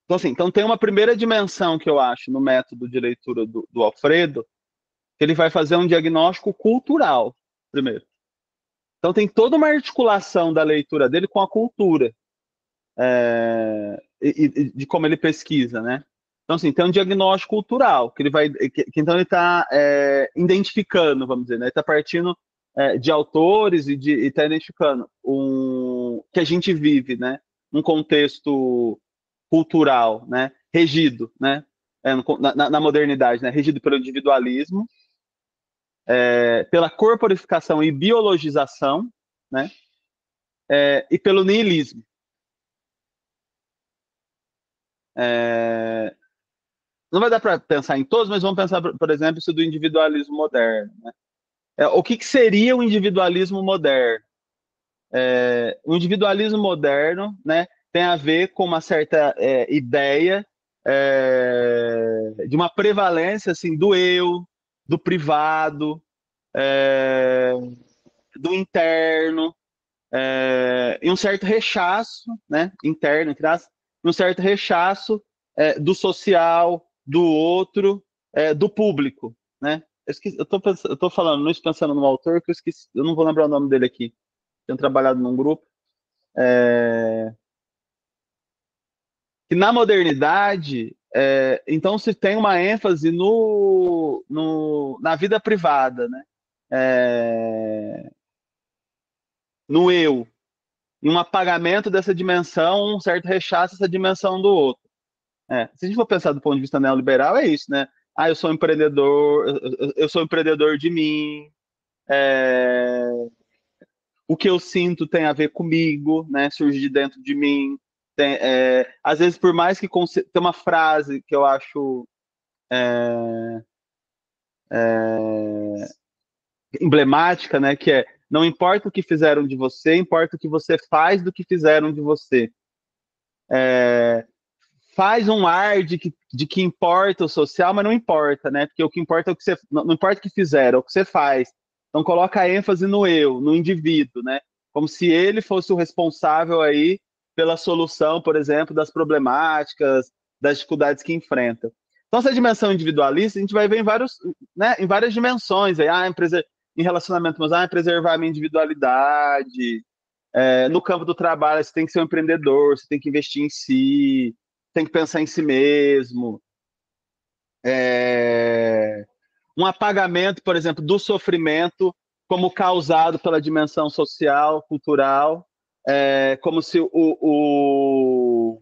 Então, assim, então tem uma primeira dimensão que eu acho no método de leitura do Alfredo, que ele vai fazer um diagnóstico cultural, primeiro. Então tem toda uma articulação da leitura dele com a cultura, e de como ele pesquisa, né? Então, assim, tem um diagnóstico cultural, que ele vai. Então ele está identificando, vamos dizer, né? Ele está partindo de autores e está identificando que a gente vive, né? Num contexto cultural, né? Regido, né? Na modernidade, né? Regido pelo individualismo, pela corporificação e biologização, né? E pelo niilismo. Não vai dar para pensar em todos, mas vamos pensar, por exemplo, isso do individualismo moderno. Né? O que seria o individualismo moderno? O individualismo moderno, né, tem a ver com uma certa ideia de uma prevalência assim, do eu, do privado, do interno, e um certo rechaço, né, interno, um certo rechaço do social, do outro, do público, né? Eu tô falando isso pensando no autor que eu esqueci, eu não vou lembrar o nome dele aqui. Tenho trabalhado num grupo que na modernidade, então se tem uma ênfase na vida privada, né? No eu, em um apagamento dessa dimensão, um certo rechaço dessa dimensão do outro. Se a gente for pensar do ponto de vista neoliberal, é isso, né? Eu sou empreendedor, eu sou empreendedor de mim, o que eu sinto tem a ver comigo, né? Surge de dentro de mim. Às vezes, por mais que tem uma frase que eu acho emblemática, né? Que é Não importa o que fizeram de você, importa o que você faz do que fizeram de você. Faz um ar de que importa o social, mas não importa, né? Porque o que importa é o que você... Não importa o que fizeram, é o que você faz. Então coloca ênfase no eu, no indivíduo, né? Como se ele fosse o responsável aí pela solução, por exemplo, das problemáticas, das dificuldades que enfrenta. Então essa dimensão individualista a gente vai ver em vários, né, em várias dimensões aí, em relacionamento, mas preservar a minha individualidade. No campo do trabalho, você tem que ser um empreendedor, você tem que investir em si, tem que pensar em si mesmo. Um apagamento, por exemplo, do sofrimento como causado pela dimensão social, cultural, como se o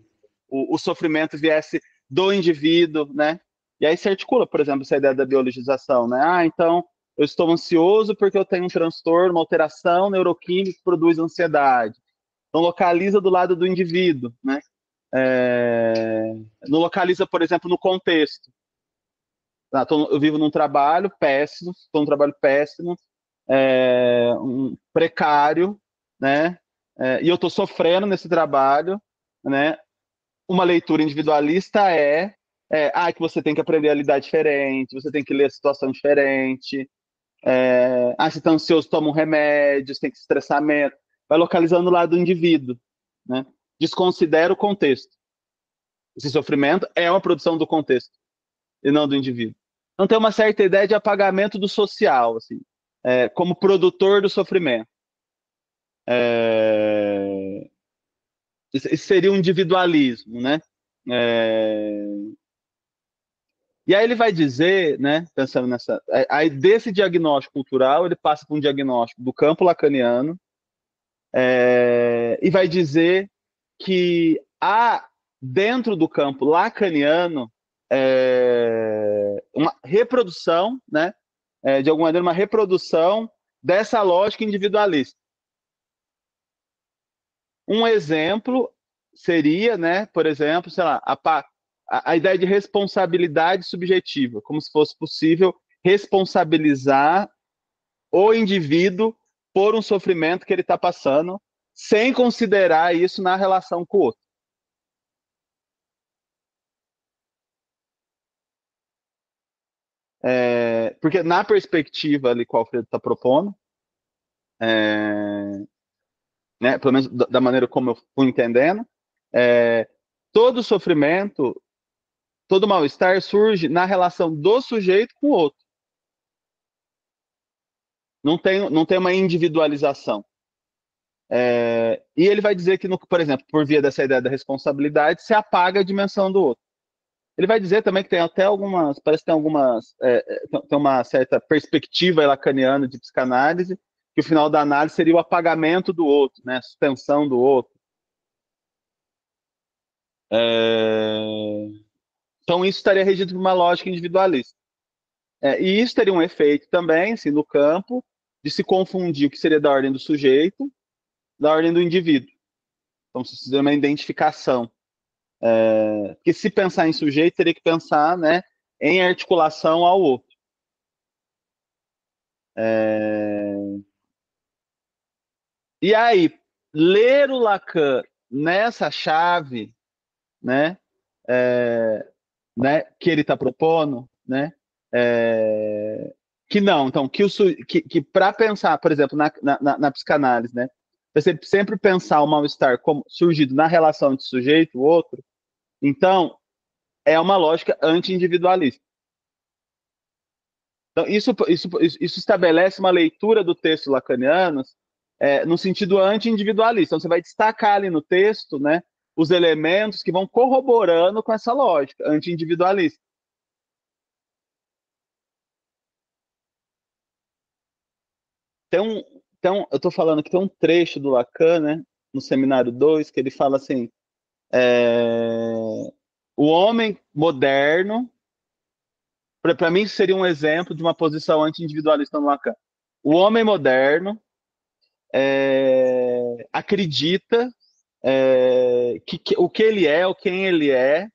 sofrimento viesse do indivíduo, né? E aí se articula, por exemplo, essa ideia da biologização, né? Então, eu estou ansioso porque eu tenho um transtorno, uma alteração neuroquímica que produz ansiedade. Então, localiza do lado do indivíduo, né? Não localiza, por exemplo, no contexto. Eu vivo num trabalho péssimo, estou num trabalho péssimo, precário, né? E eu estou sofrendo nesse trabalho, né? Uma leitura individualista que você tem que aprender a lidar diferente, você tem que ler a situação diferente. Você está ansioso, toma um remédio, você tem que se estressar menos. Vai localizando o lado do indivíduo, né? Desconsidera o contexto. Esse sofrimento é uma produção do contexto e não do indivíduo. Então tem uma certa ideia de apagamento do social, assim, como produtor do sofrimento. Isso seria um individualismo, né? E aí ele vai dizer, né, pensando nessa... Aí desse diagnóstico cultural, ele passa para um diagnóstico do campo lacaniano, e vai dizer que há, dentro do campo lacaniano, uma reprodução, né, de alguma maneira, uma reprodução dessa lógica individualista. Um exemplo seria, né, por exemplo, sei lá, a ideia de responsabilidade subjetiva, como se fosse possível responsabilizar o indivíduo por um sofrimento que ele está passando, sem considerar isso na relação com o outro. Porque na perspectiva ali que o Alfredo está propondo, né, pelo menos da maneira como eu fui entendendo, todo sofrimento, todo mal-estar surge na relação do sujeito com o outro. Não tem uma individualização. E ele vai dizer que, por exemplo, por via dessa ideia da responsabilidade, se apaga a dimensão do outro. Ele vai dizer também que tem até algumas, parece que tem algumas, tem uma certa perspectiva lacaniana de psicanálise, que o final da análise seria o apagamento do outro, né, a suspensão do outro. Então isso estaria regido por uma lógica individualista. E isso teria um efeito também, assim, no campo, de se confundir o que seria da ordem do sujeito, da ordem do indivíduo. Então, se fizer uma identificação. Porque se pensar em sujeito, teria que pensar, né, em articulação ao outro. E aí, ler o Lacan nessa chave, né, que ele está propondo, né, que não, então, que para pensar, por exemplo, na psicanálise, né, você sempre pensar o mal-estar como surgido na relação entre sujeito e outro, então, é uma lógica anti-individualista. Então, isso estabelece uma leitura do texto lacaniano no sentido anti-individualista. Então, você vai destacar ali no texto, né, os elementos que vão corroborando com essa lógica anti-individualista. Então, eu estou falando que tem um trecho do Lacan, né, no Seminário 2, que ele fala assim, o homem moderno, para mim, seria um exemplo de uma posição anti-individualista no Lacan. O homem moderno acredita que o que ele é, ou quem ele é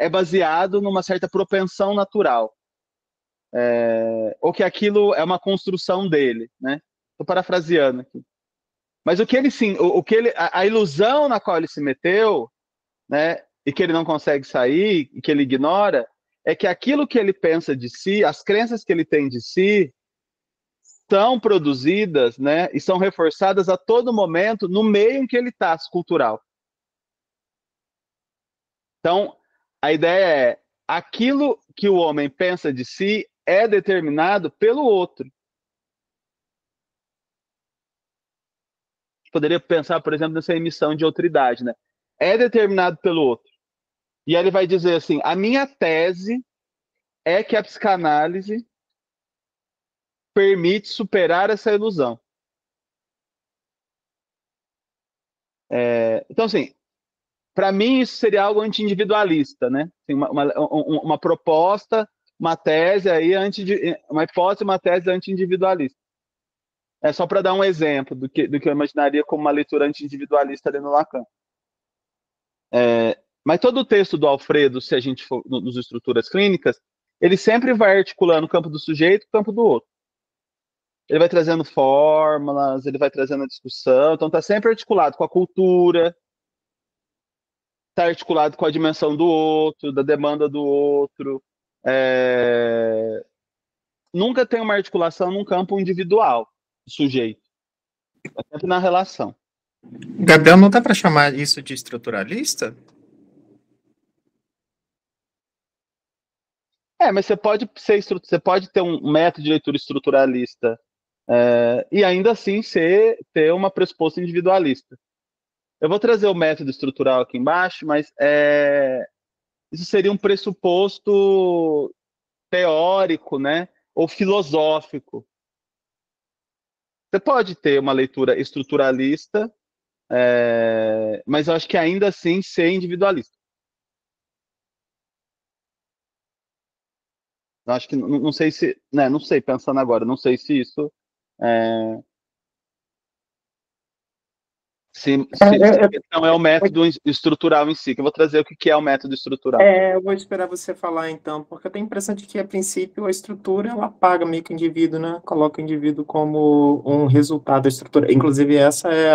baseado numa certa propensão natural. Ou que aquilo é uma construção dele, né? Estou parafraseando aqui. Mas o que ele sim, o que ele, a ilusão na qual ele se meteu, né, e que ele não consegue sair, e que ele ignora, é que aquilo que ele pensa de si, as crenças que ele tem de si, são produzidas, né, e são reforçadas a todo momento no meio em que ele está, cultural. Então, a ideia é, aquilo que o homem pensa de si é determinado pelo outro. Poderia pensar, por exemplo, nessa emissão de autoridade, né? É determinado pelo outro. E aí ele vai dizer assim, a minha tese é que a psicanálise permite superar essa ilusão. Então, assim, para mim isso seria algo anti-individualista, né? Assim, uma proposta, uma tese aí, uma hipótese, uma tese anti-individualista. É só para dar um exemplo do que eu imaginaria como uma leitura anti-individualista ali no Lacan. Mas todo o texto do Alfredo, se a gente for nos estruturas clínicas, ele sempre vai articulando o campo do sujeito e o campo do outro. Ele vai trazendo fórmulas, ele vai trazendo a discussão, então está sempre articulado com a cultura, está articulado com a dimensão do outro, da demanda do outro. Nunca tem uma articulação num campo individual do sujeito. É sempre na relação. Gabriel, não dá para chamar isso de estruturalista? Mas você pode ter um método de leitura estruturalista e ainda assim ter uma pressuposto individualista. Eu vou trazer o método estrutural aqui embaixo, mas isso seria um pressuposto teórico, né, ou filosófico. Você pode ter uma leitura estruturalista, mas eu acho que ainda assim ser individualista. Eu acho que não sei se, né, não sei, pensando agora, não sei se isso a questão é o método estrutural em si, que eu vou trazer o que é o método estrutural. Eu vou esperar você falar então, porque eu tenho a impressão de que, a princípio, a estrutura, ela apaga meio que o indivíduo, né? Coloca o indivíduo como um resultado da estrutura. Inclusive, essa é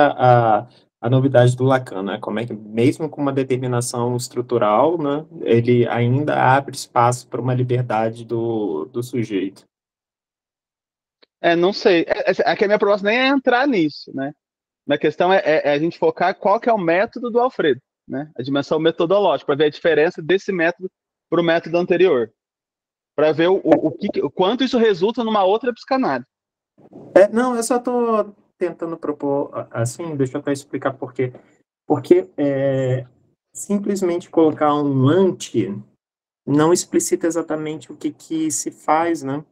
a novidade do Lacan, né? Como é que, mesmo com uma determinação estrutural, né, ele ainda abre espaço para uma liberdade do sujeito. Não sei. É que a minha proposta nem é entrar nisso, né? A questão é a gente focar qual que é o método do Alfredo, né? A dimensão metodológica, para ver a diferença desse método para o método anterior. Para ver o quanto isso resulta numa outra psicanálise. Não, eu só estou tentando propor, assim, deixa eu até explicar por quê. Porque simplesmente colocar um anti não explicita exatamente o que se faz, né?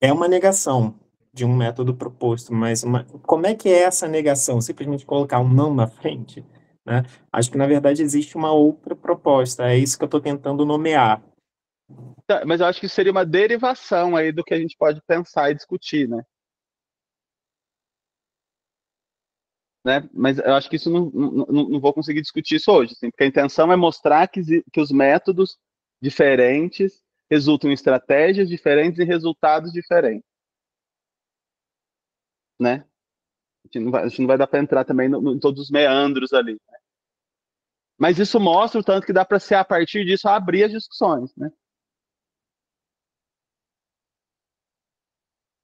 É uma negação de um método proposto, mas como é que é essa negação? Simplesmente colocar um não na frente? Né? Acho que, na verdade, existe uma outra proposta, é isso que eu estou tentando nomear. Tá, mas eu acho que seria uma derivação aí do que a gente pode pensar e discutir, né? Mas eu acho que isso não vou conseguir discutir isso hoje, assim, porque a intenção é mostrar que os métodos diferentes resultam em estratégias diferentes e resultados diferentes. Né? A gente não vai dar para entrar também em todos os meandros ali. Né? Mas isso mostra o tanto que dá para ser, a partir disso, abrir as discussões. Né?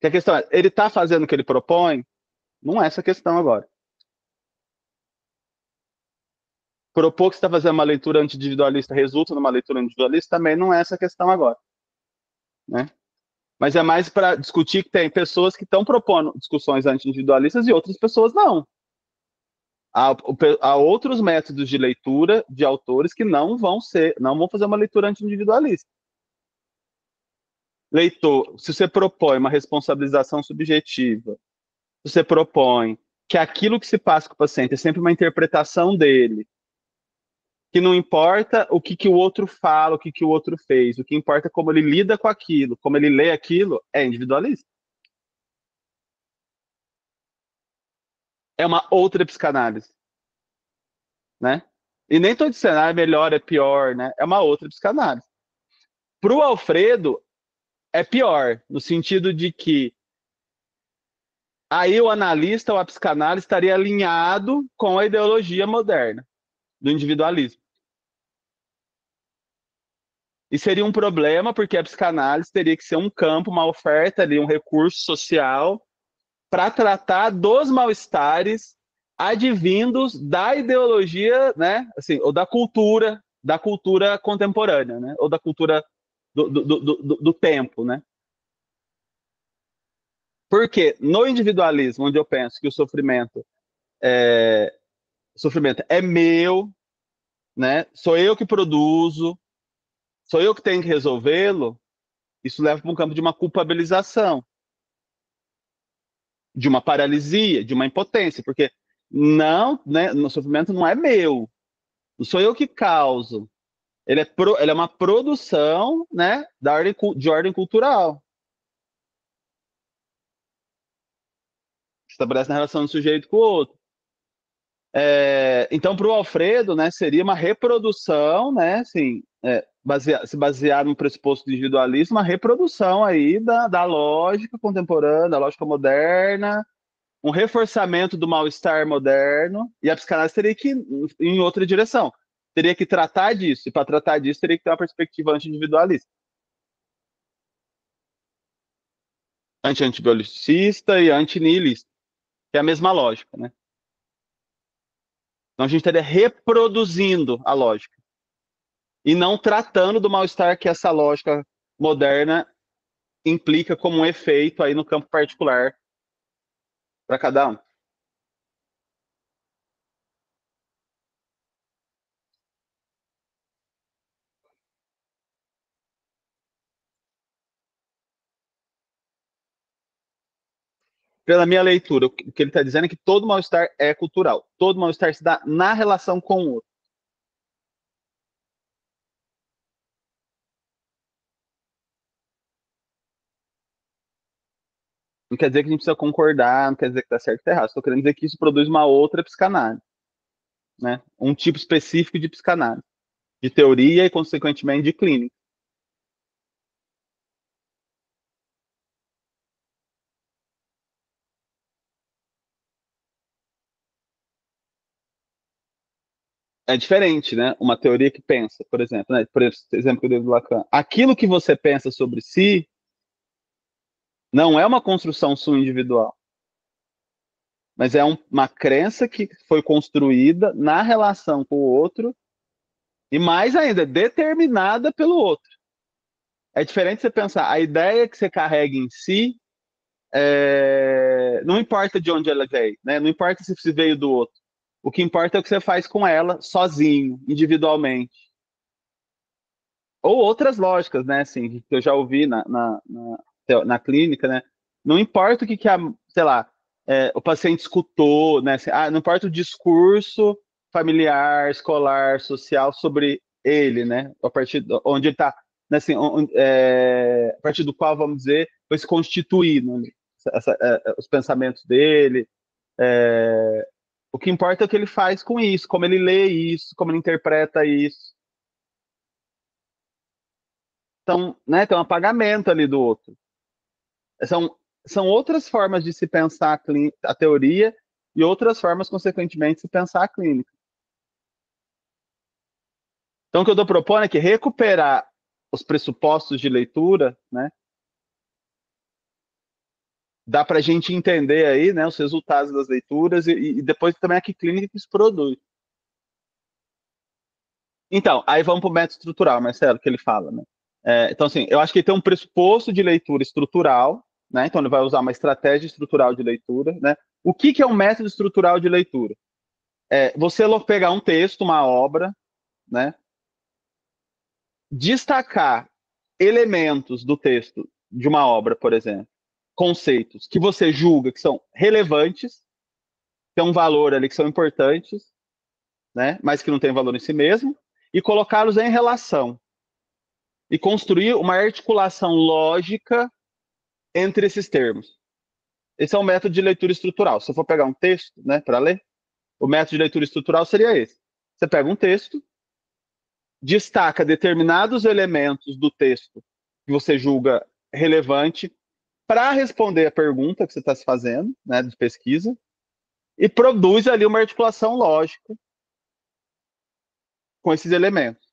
Que a questão é, ele está fazendo o que ele propõe? Não é essa a questão agora. Propor que você está fazendo uma leitura anti-individualista resulta numa leitura individualista também não é essa a questão agora. Né? Mas é mais para discutir que tem pessoas que estão propondo discussões anti-individualistas e outras pessoas não. Há outros métodos de leitura de autores que não vão fazer uma leitura anti-individualista. Leitor, se você propõe uma responsabilização subjetiva, se você propõe que aquilo que se passa com o paciente é sempre uma interpretação dele, que não importa o que o outro fala, o que o outro fez, o que importa é como ele lida com aquilo, como ele lê aquilo, é individualista. É uma outra psicanálise. Né? E nem estou dizendo, é melhor, é pior, né? É uma outra psicanálise. Para o Alfredo, é pior, no sentido de que aí o analista ou a psicanálise estaria alinhado com a ideologia moderna do individualismo. E seria um problema, porque a psicanálise teria que ser um campo, uma oferta ali, um recurso social para tratar dos mal-estares advindos da ideologia, né, assim, ou da cultura contemporânea, né, ou da cultura do tempo, né. Porque no individualismo, onde eu penso que o sofrimento é meu, né, sou eu que produzo, sou eu que tenho que resolvê-lo, isso leva para um campo de uma culpabilização, de uma paralisia, de uma impotência, porque não, né, o sofrimento não é meu, não sou eu que causo, ele é uma produção, né, de ordem cultural. Estabelece na relação do sujeito com o outro. Então, para o Alfredo, né, seria uma reprodução, né, assim, se basear no pressuposto do individualismo, uma reprodução aí da lógica contemporânea, da lógica moderna, um reforçamento do mal-estar moderno, e a psicanálise teria que ir em outra direção. Teria que tratar disso, e para tratar disso teria que ter uma perspectiva anti-individualista. Anti-antibiologicista e anti-nihilista, que é a mesma lógica, né? Então a gente estaria reproduzindo a lógica e não tratando do mal-estar que essa lógica moderna implica como um efeito aí no campo particular para cada um. Pela minha leitura, o que ele está dizendo é que todo mal-estar é cultural. Todo mal-estar se dá na relação com o outro. Não quer dizer que a gente precisa concordar, não quer dizer que está certo ou errado. Estou querendo dizer que isso produz uma outra psicanálise, né? Um tipo específico de psicanálise, de teoria e, consequentemente, de clínica. É diferente, né? Uma teoria que pensa, por exemplo, né? Por exemplo que eu dei do Lacan, aquilo que você pensa sobre si não é uma construção sua individual, mas é uma crença que foi construída na relação com o outro e, mais ainda, determinada pelo outro. É diferente você pensar, a ideia que você carrega em si, não importa de onde ela veio, né? Não importa se veio do outro. O que importa é o que você faz com ela, sozinho, individualmente. Ou outras lógicas, né? Assim, que eu já ouvi na clínica, né? Não importa o que sei lá, o paciente escutou, né? Assim, não importa o discurso familiar, escolar, social sobre ele, né? A partir de onde ele está, né? Assim, a partir do qual, vamos dizer, foi se constituindo, né? Os pensamentos dele. O que importa é o que ele faz com isso, como ele lê isso, como ele interpreta isso. Então, né, tem um apagamento ali do outro. São outras formas de se pensar a teoria e outras formas, consequentemente, de se pensar a clínica. Então, o que eu estou propondo é que recuperar os pressupostos de leitura, né, dá para a gente entender aí, né, os resultados das leituras e depois também a que clínica que isso produz. Então, aí vamos para o método estrutural, Marcelo, que ele fala, né? Então, assim, eu acho que ele tem um pressuposto de leitura estrutural, né? Então, ele vai usar uma estratégia estrutural de leitura, né? O que é um método estrutural de leitura? Você pegar um texto, uma obra, né? Destacar elementos do texto de uma obra, por exemplo, conceitos que você julga que são relevantes, tem um valor ali que são importantes, né? Mas que não tem valor em si mesmo, e colocá-los em relação e construir uma articulação lógica entre esses termos. Esse é um método de leitura estrutural. Se eu for pegar um texto, né, para ler, o método de leitura estrutural seria esse. Você pega um texto, destaca determinados elementos do texto que você julga relevante, para responder a pergunta que você está se fazendo, né, de pesquisa, e produz ali uma articulação lógica com esses elementos.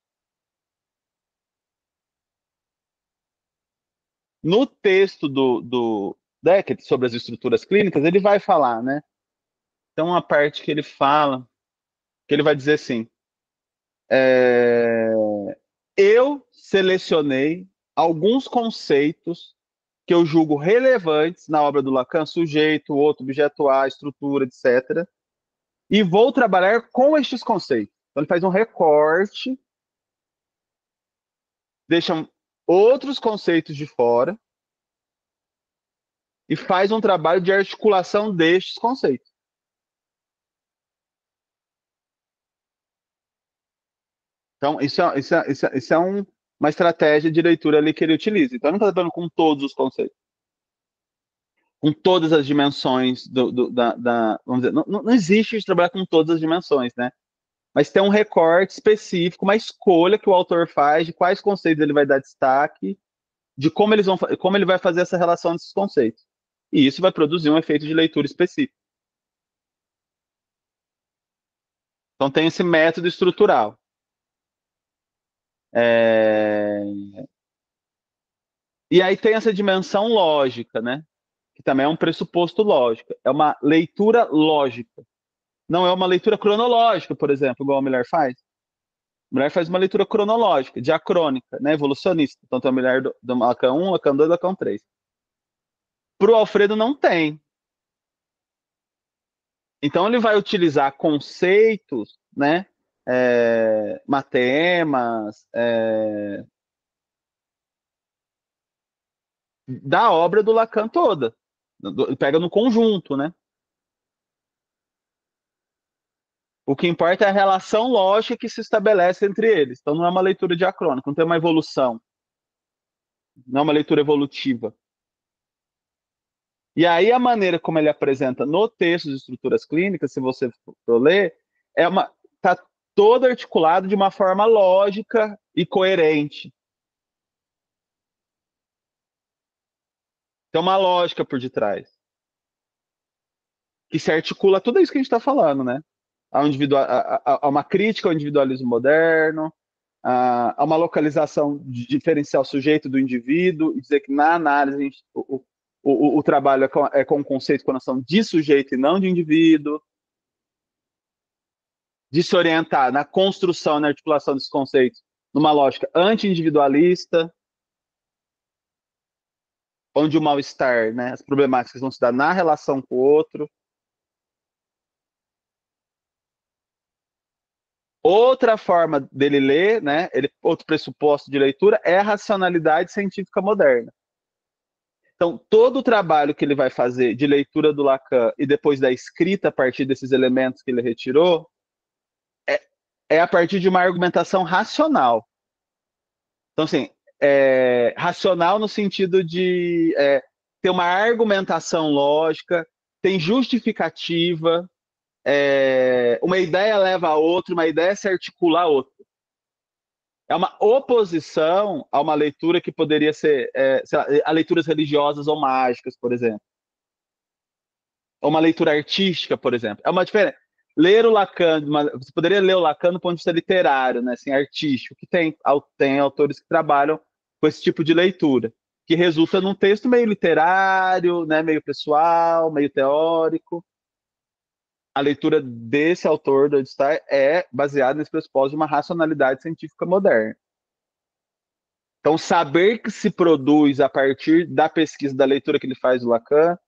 No texto do Beckett sobre as estruturas clínicas, ele vai falar, né? Então, uma parte que ele fala, que ele vai dizer assim, eu selecionei alguns conceitos que eu julgo relevantes na obra do Lacan, sujeito, outro, objeto A, estrutura, etc., e vou trabalhar com estes conceitos. Então, ele faz um recorte, deixa outros conceitos de fora e faz um trabalho de articulação destes conceitos. Então, isso é uma estratégia de leitura ali que ele utiliza. Então, ele não está trabalhando com todos os conceitos, com todas as dimensões vamos dizer, não existe trabalhar com todas as dimensões, né? Mas tem um recorte específico, uma escolha que o autor faz de quais conceitos ele vai dar destaque, de como ele vai fazer essa relação desses conceitos. E isso vai produzir um efeito de leitura específico. Então tem esse método estrutural. E aí tem essa dimensão lógica, né? Que também é um pressuposto lógico. É uma leitura lógica. Não é uma leitura cronológica, por exemplo, igual a Miller faz. A Miller faz uma leitura cronológica, diacrônica, né? Evolucionista. Então tem a Miller do Lacan 1, Lacan 2, Lacan 3. Para o Alfredo não tem. Então ele vai utilizar conceitos, né? Matemas, da obra do Lacan toda. Pega no conjunto, né? O que importa é a relação lógica que se estabelece entre eles. Então não é uma leitura diacrônica, não tem uma evolução. Não é uma leitura evolutiva. E aí a maneira como ele apresenta no texto de estruturas clínicas, se você for ler, está todo articulado de uma forma lógica e coerente. Tem uma lógica por detrás. Que se articula tudo isso que a gente está falando, né? A uma crítica ao individualismo moderno, a uma localização de diferencial sujeito do indivíduo, e dizer que na análise o trabalho é com o conceito, com a noção de sujeito e não de indivíduo, de se orientar na construção, na articulação desses conceitos, numa lógica anti-individualista, onde o mal-estar, né, as problemáticas vão se dar na relação com o outro. Outra forma dele ler, né, outro pressuposto de leitura, é a racionalidade científica moderna. Então, todo o trabalho que ele vai fazer de leitura do Lacan e depois da escrita a partir desses elementos que ele retirou, é a partir de uma argumentação racional. Então, assim, racional no sentido de ter uma argumentação lógica, tem justificativa, uma ideia leva a outra, uma ideia se articula a outra. É uma oposição a uma leitura que poderia ser, sei lá, a leituras religiosas ou mágicas, por exemplo. Ou uma leitura artística, por exemplo. É uma diferença. Ler o Lacan, você poderia ler o Lacan do ponto de vista literário, né, assim, artístico, que tem autores que trabalham com esse tipo de leitura, que resulta num texto meio literário, né, meio pessoal, meio teórico. A leitura desse autor, do Edstein, é baseada nesse pressuposto de uma racionalidade científica moderna. Então, saber que se produz a partir da pesquisa, da leitura que ele faz do Lacan,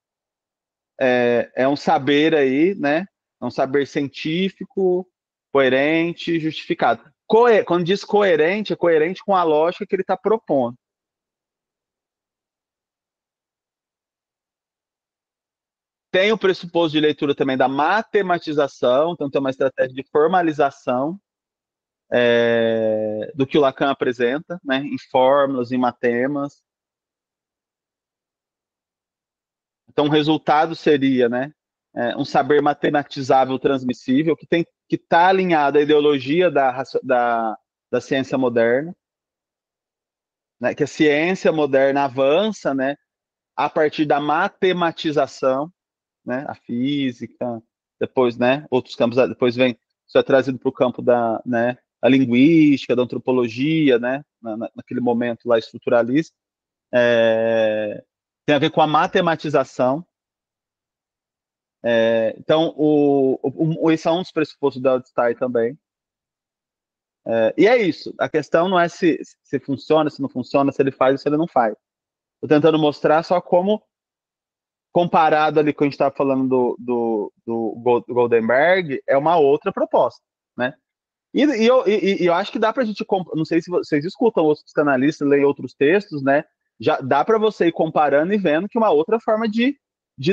é um saber aí, né? É um saber científico, coerente, justificado. Quando diz coerente, é coerente com a lógica que ele está propondo. Tem o pressuposto de leitura também da matematização, então tem uma estratégia de formalização do que o Lacan apresenta, né, em fórmulas, em matemas. Então, o resultado seria, né, um saber matematizável transmissível que está alinhado à ideologia da ciência moderna, né, que a ciência moderna avança, né, a partir da matematização, né, a física, depois, né, outros campos, depois vem, isso é trazido para o campo da, né, a linguística, da antropologia, né, naquele momento lá estruturalista, tem a ver com a matematização. Então, esse é um dos pressupostos da Stein também. E é isso, a questão não é se funciona, se não funciona, se ele faz ou se ele não faz. Estou tentando mostrar só como, comparado ali com a gente estava falando do Goldenberg, é uma outra proposta, né? E eu acho que dá para a gente, não sei se vocês escutam outros psicanalistas, leem outros textos, né? Já dá para você ir comparando e vendo que uma outra forma de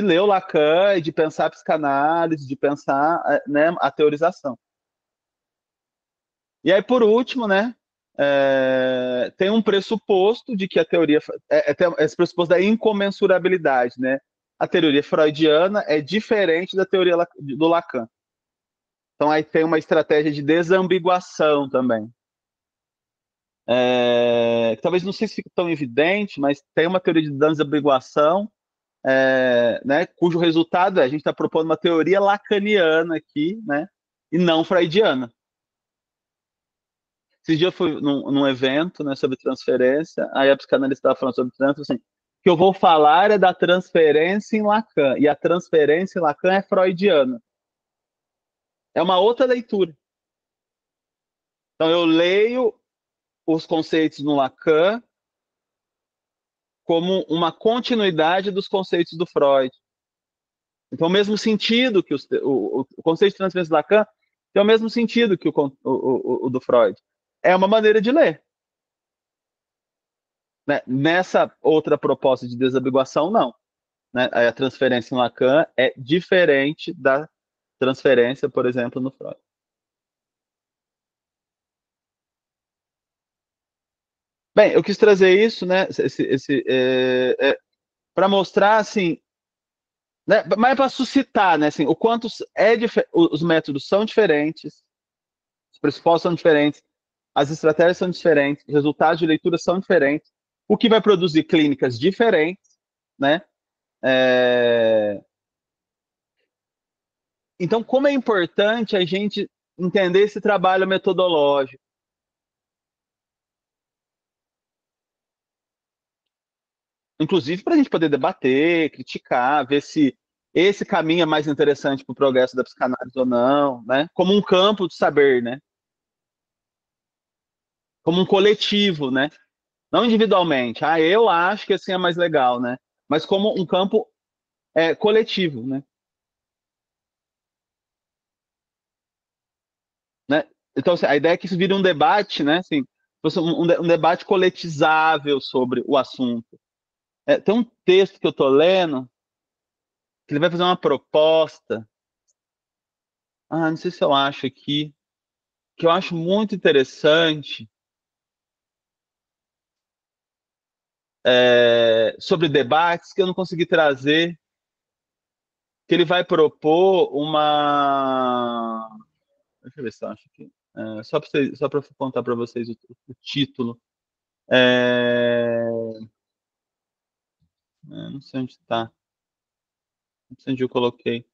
ler o Lacan, de pensar a psicanálise, de pensar, né, a teorização. E aí, por último, né, tem um pressuposto de que a teoria, tem esse pressuposto da incomensurabilidade, né? A teoria freudiana é diferente da teoria do Lacan. Então, aí tem uma estratégia de desambiguação também. Talvez não sei se fica tão evidente, mas tem uma teoria de desambiguação, né, cujo resultado a gente está propondo uma teoria lacaniana aqui, né, e não freudiana. Esse dia eu fui num evento, né, sobre transferência, aí a psicanalista estava falando sobre transferência, assim, o que eu vou falar é da transferência em Lacan, e a transferência em Lacan é freudiana. É uma outra leitura. Então, eu leio os conceitos no Lacan como uma continuidade dos conceitos do Freud. Então, o mesmo sentido que o conceito de transferência do Lacan tem o mesmo sentido que o do Freud. É uma maneira de ler. Né? Nessa outra proposta de desambiguação, não. Né? A transferência em Lacan é diferente da transferência, por exemplo, no Freud. Bem, eu quis trazer isso, né, para mostrar, assim, né, mas para suscitar, né, assim, o quanto os métodos são diferentes, os pressupostos são diferentes, as estratégias são diferentes, os resultados de leitura são diferentes, o que vai produzir clínicas diferentes, né? Então, como é importante a gente entender esse trabalho metodológico. Inclusive para a gente poder debater, criticar, ver se esse caminho é mais interessante para o progresso da psicanálise ou não, né? Como um campo de saber, né? Como um coletivo, né? Não individualmente. Eu acho que assim é mais legal, né? Mas como um campo coletivo, né? Então, assim, a ideia é que isso vire um debate, né? Assim, um debate coletizável sobre o assunto. Tem um texto que eu estou lendo que ele vai fazer uma proposta. Não sei se eu acho aqui, que eu acho muito interessante, sobre debates que eu não consegui trazer, que ele vai propor uma... Deixa eu ver se eu acho aqui. Só para contar para vocês o título. Não sei onde está. Não sei onde eu coloquei.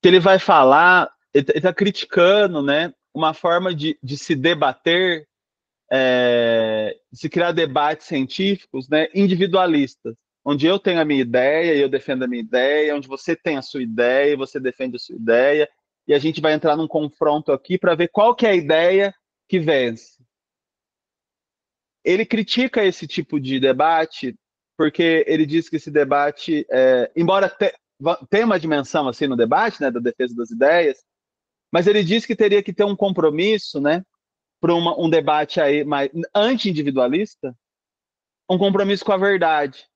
Que ele vai falar, ele está criticando, né, uma forma de se debater, de se criar debates científicos, né, individualistas, onde eu tenho a minha ideia e eu defendo a minha ideia, onde você tem a sua ideia e você defende a sua ideia, e a gente vai entrar num confronto aqui para ver qual que é a ideia que vence. Ele critica esse tipo de debate porque ele diz que esse debate, embora tenha uma dimensão assim no debate, né, da defesa das ideias, mas ele diz que teria que ter um compromisso, né, para um debate aí mais anti-individualista, um compromisso com a verdade.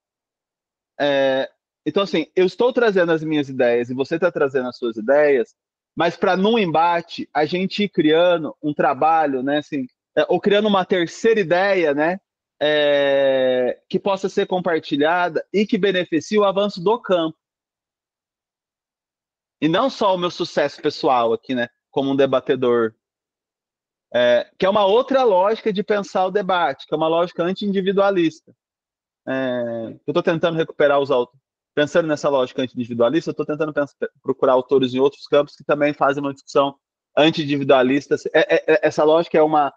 Então, assim, eu estou trazendo as minhas ideias e você está trazendo as suas ideias, mas para num embate a gente ir criando um trabalho, né, assim, ou criando uma terceira ideia, né, que possa ser compartilhada e que beneficie o avanço do campo. E não só o meu sucesso pessoal aqui, né, como um debatedor. que é uma outra lógica de pensar o debate, que é uma lógica anti-individualista. Eu estou tentando recuperar os autores. Pensando nessa lógica anti-individualista, eu estou tentando procurar autores em outros campos que também fazem uma discussão anti-individualista. Essa lógica é uma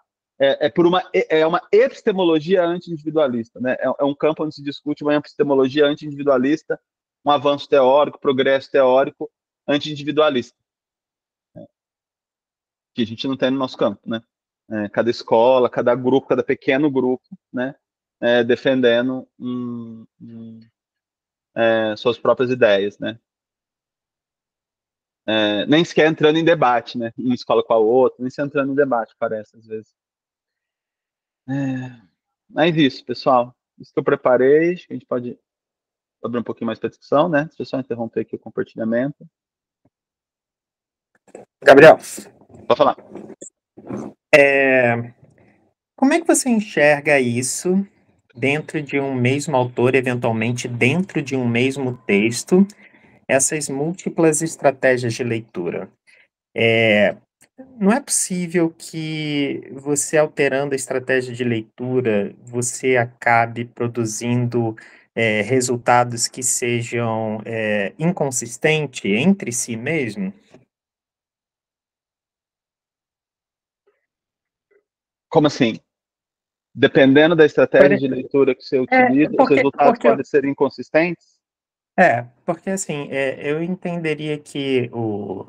epistemologia anti-individualista, né? É um campo onde se discute uma epistemologia anti-individualista, um avanço teórico, progresso teórico anti-individualista, que a gente não tem no nosso campo, né? Cada escola, cada grupo, cada pequeno grupo, né? Defendendo suas próprias ideias, né? Nem sequer entrando em debate, né? Uma escola com a outra, nem se entrando em debate, parece, às vezes. Mas isso, pessoal. Isso que eu preparei, acho que a gente pode abrir um pouquinho mais para a discussão, né? Deixa eu só interromper aqui o compartilhamento. Gabriel. Pode falar. Como é que você enxerga isso dentro de um mesmo autor, eventualmente dentro de um mesmo texto, essas múltiplas estratégias de leitura? Não é possível que você, alterando a estratégia de leitura, você acabe produzindo resultados que sejam inconsistentes entre si mesmo? Como assim? Dependendo da estratégia de leitura que você utiliza, os resultados podem ser inconsistentes? Porque assim, eu entenderia que o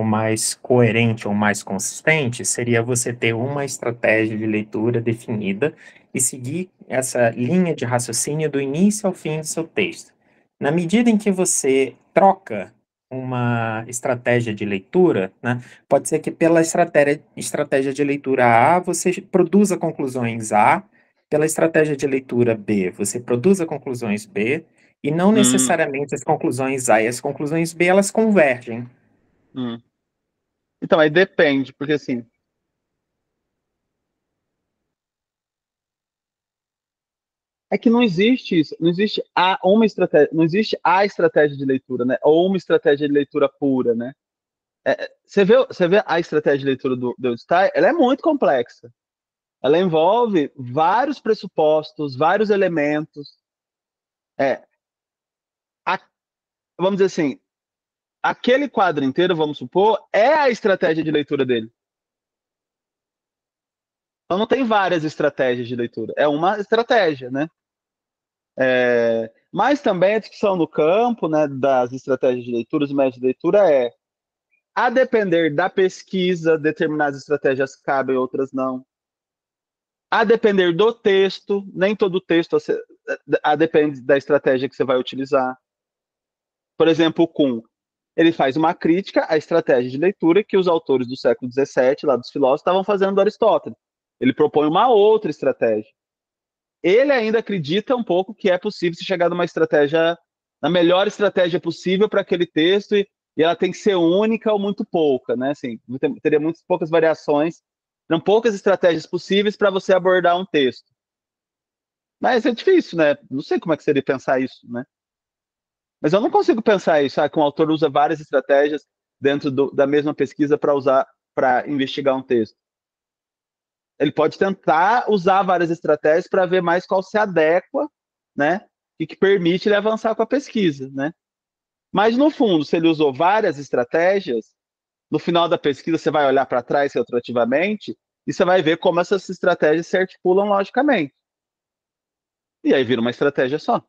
mais coerente ou mais consistente seria você ter uma estratégia de leitura definida e seguir essa linha de raciocínio do início ao fim do seu texto. Na medida em que você troca uma estratégia de leitura, né, pode ser que pela estratégia de leitura A você produza conclusões A, pela estratégia de leitura B você produza conclusões B, e não necessariamente as conclusões A e as conclusões B elas convergem. Então, aí depende, porque assim, é que não existe isso, não existe uma estratégia, não existe a estratégia de leitura, né? Ou uma estratégia de leitura pura, né? Você vê a estratégia de leitura do Stein, ela é muito complexa. Ela envolve vários pressupostos, vários elementos. Vamos dizer assim, aquele quadro inteiro, vamos supor, é a estratégia de leitura dele. Então não tem várias estratégias de leitura, é uma estratégia, né? Mas também a discussão no campo, né, das estratégias de leitura, os métodos de leitura a depender da pesquisa, determinadas estratégias cabem, outras não. A depender do texto, nem todo texto depende da estratégia que você vai utilizar. Por exemplo, o Kuhn, ele faz uma crítica à estratégia de leitura que os autores do século XVII, lá dos filósofos, estavam fazendo do Aristóteles. Ele propõe uma outra estratégia. Ele ainda acredita um pouco que é possível se chegar numa estratégia, na melhor estratégia possível para aquele texto, e ela tem que ser única ou muito pouca, né? Assim, teria muitas poucas variações, eram poucas estratégias possíveis para você abordar um texto. Mas é difícil, né? Não sei como é que seria pensar isso, né? Mas eu não consigo pensar isso, que um autor usa várias estratégias dentro da mesma pesquisa para usar, para investigar um texto. Ele pode tentar usar várias estratégias para ver mais qual se adequa, né? E que permite ele avançar com a pesquisa, né? Mas, no fundo, se ele usou várias estratégias, no final da pesquisa você vai olhar para trás retroativamente e você vai ver como essas estratégias se articulam logicamente. E aí vira uma estratégia só.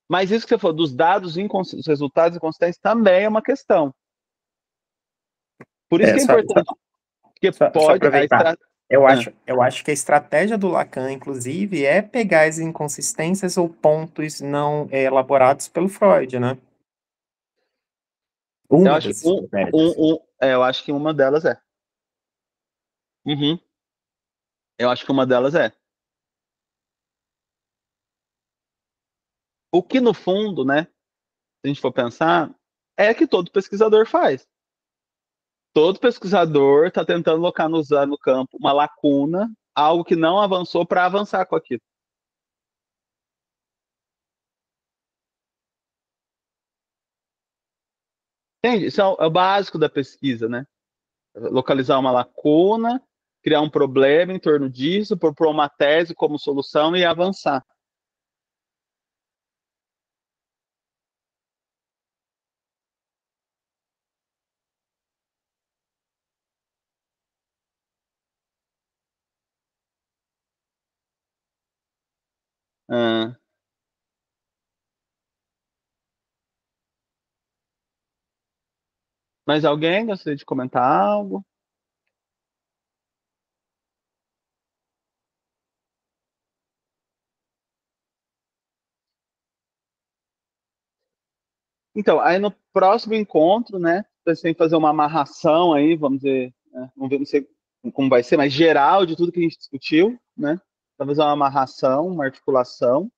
Mas isso que você falou, dos dados, dos resultados inconsistentes, também é uma questão. Por isso que é importante. Porque pode. Eu acho que a estratégia do Lacan, inclusive, é pegar as inconsistências ou pontos não elaborados pelo Freud, né? Eu acho que uma delas é. Eu acho que uma delas é. O que, no fundo, né, se a gente for pensar, é que todo pesquisador faz. Todo pesquisador está tentando localizar no campo uma lacuna, algo que não avançou para avançar com aquilo. Entende? Isso é o básico da pesquisa, né? Localizar uma lacuna, criar um problema em torno disso, propor uma tese como solução e avançar. Ah, mais alguém gostaria de comentar algo? Então, aí no próximo encontro, né, vocês têm que fazer uma amarração aí, vamos dizer, né, vamos ver, não sei como vai ser, mas geral de tudo que a gente discutiu, né, para fazer uma amarração, uma articulação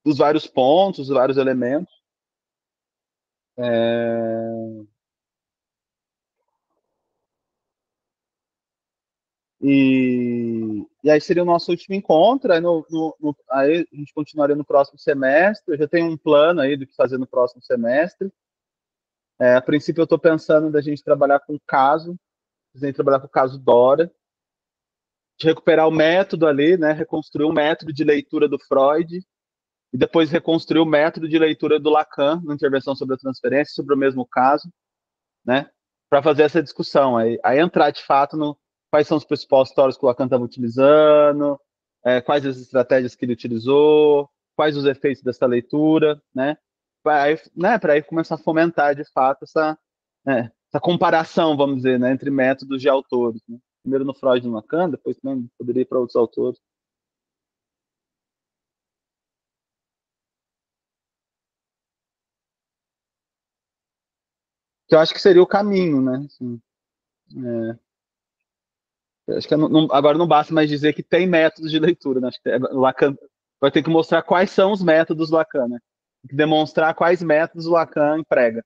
dos vários pontos, dos vários elementos. É... E aí seria o nosso último encontro, aí, aí a gente continuaria no próximo semestre, eu já tenho um plano aí do que fazer no próximo semestre. A princípio eu estou pensando da gente trabalhar com o caso, a gente trabalhar com o caso Dora, de recuperar o método ali, né, reconstruir o método de leitura do Freud, e depois reconstruir o método de leitura do Lacan, na intervenção sobre a transferência, sobre o mesmo caso, né, para fazer essa discussão, aí entrar de fato no quais são os principais teóricos que o Lacan estava utilizando, quais as estratégias que ele utilizou, quais os efeitos dessa leitura, né, para aí começar a fomentar de fato essa comparação, vamos dizer, né, entre métodos de autores, né? Primeiro no Freud e no Lacan, depois também poderia ir para outros autores. Que eu acho que seria o caminho, né? Assim, acho que agora não basta mais dizer que tem métodos de leitura, né? Acho que Lacan vai ter que mostrar quais são os métodos do Lacan, né? Tem que demonstrar quais métodos o Lacan emprega.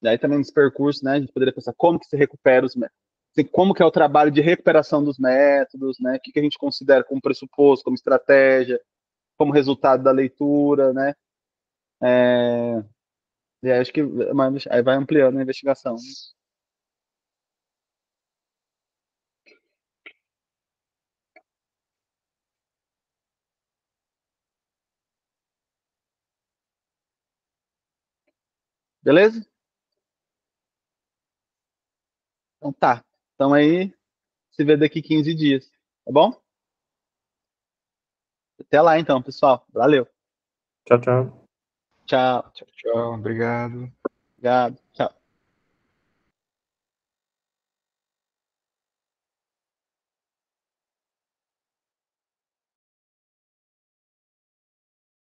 E aí também nesse percurso, né, a gente poderia pensar como que se recupera os métodos. Assim, como que é o trabalho de recuperação dos métodos, né? O que a gente considera como pressuposto, como estratégia, como resultado da leitura, né? E aí acho que aí vai ampliando a investigação. Beleza? Então tá. Então aí se vê daqui 15 dias, tá bom? Até lá então, pessoal. Valeu. Tchau, tchau. Tchau. Tchau, tchau, obrigado. Obrigado. Tchau.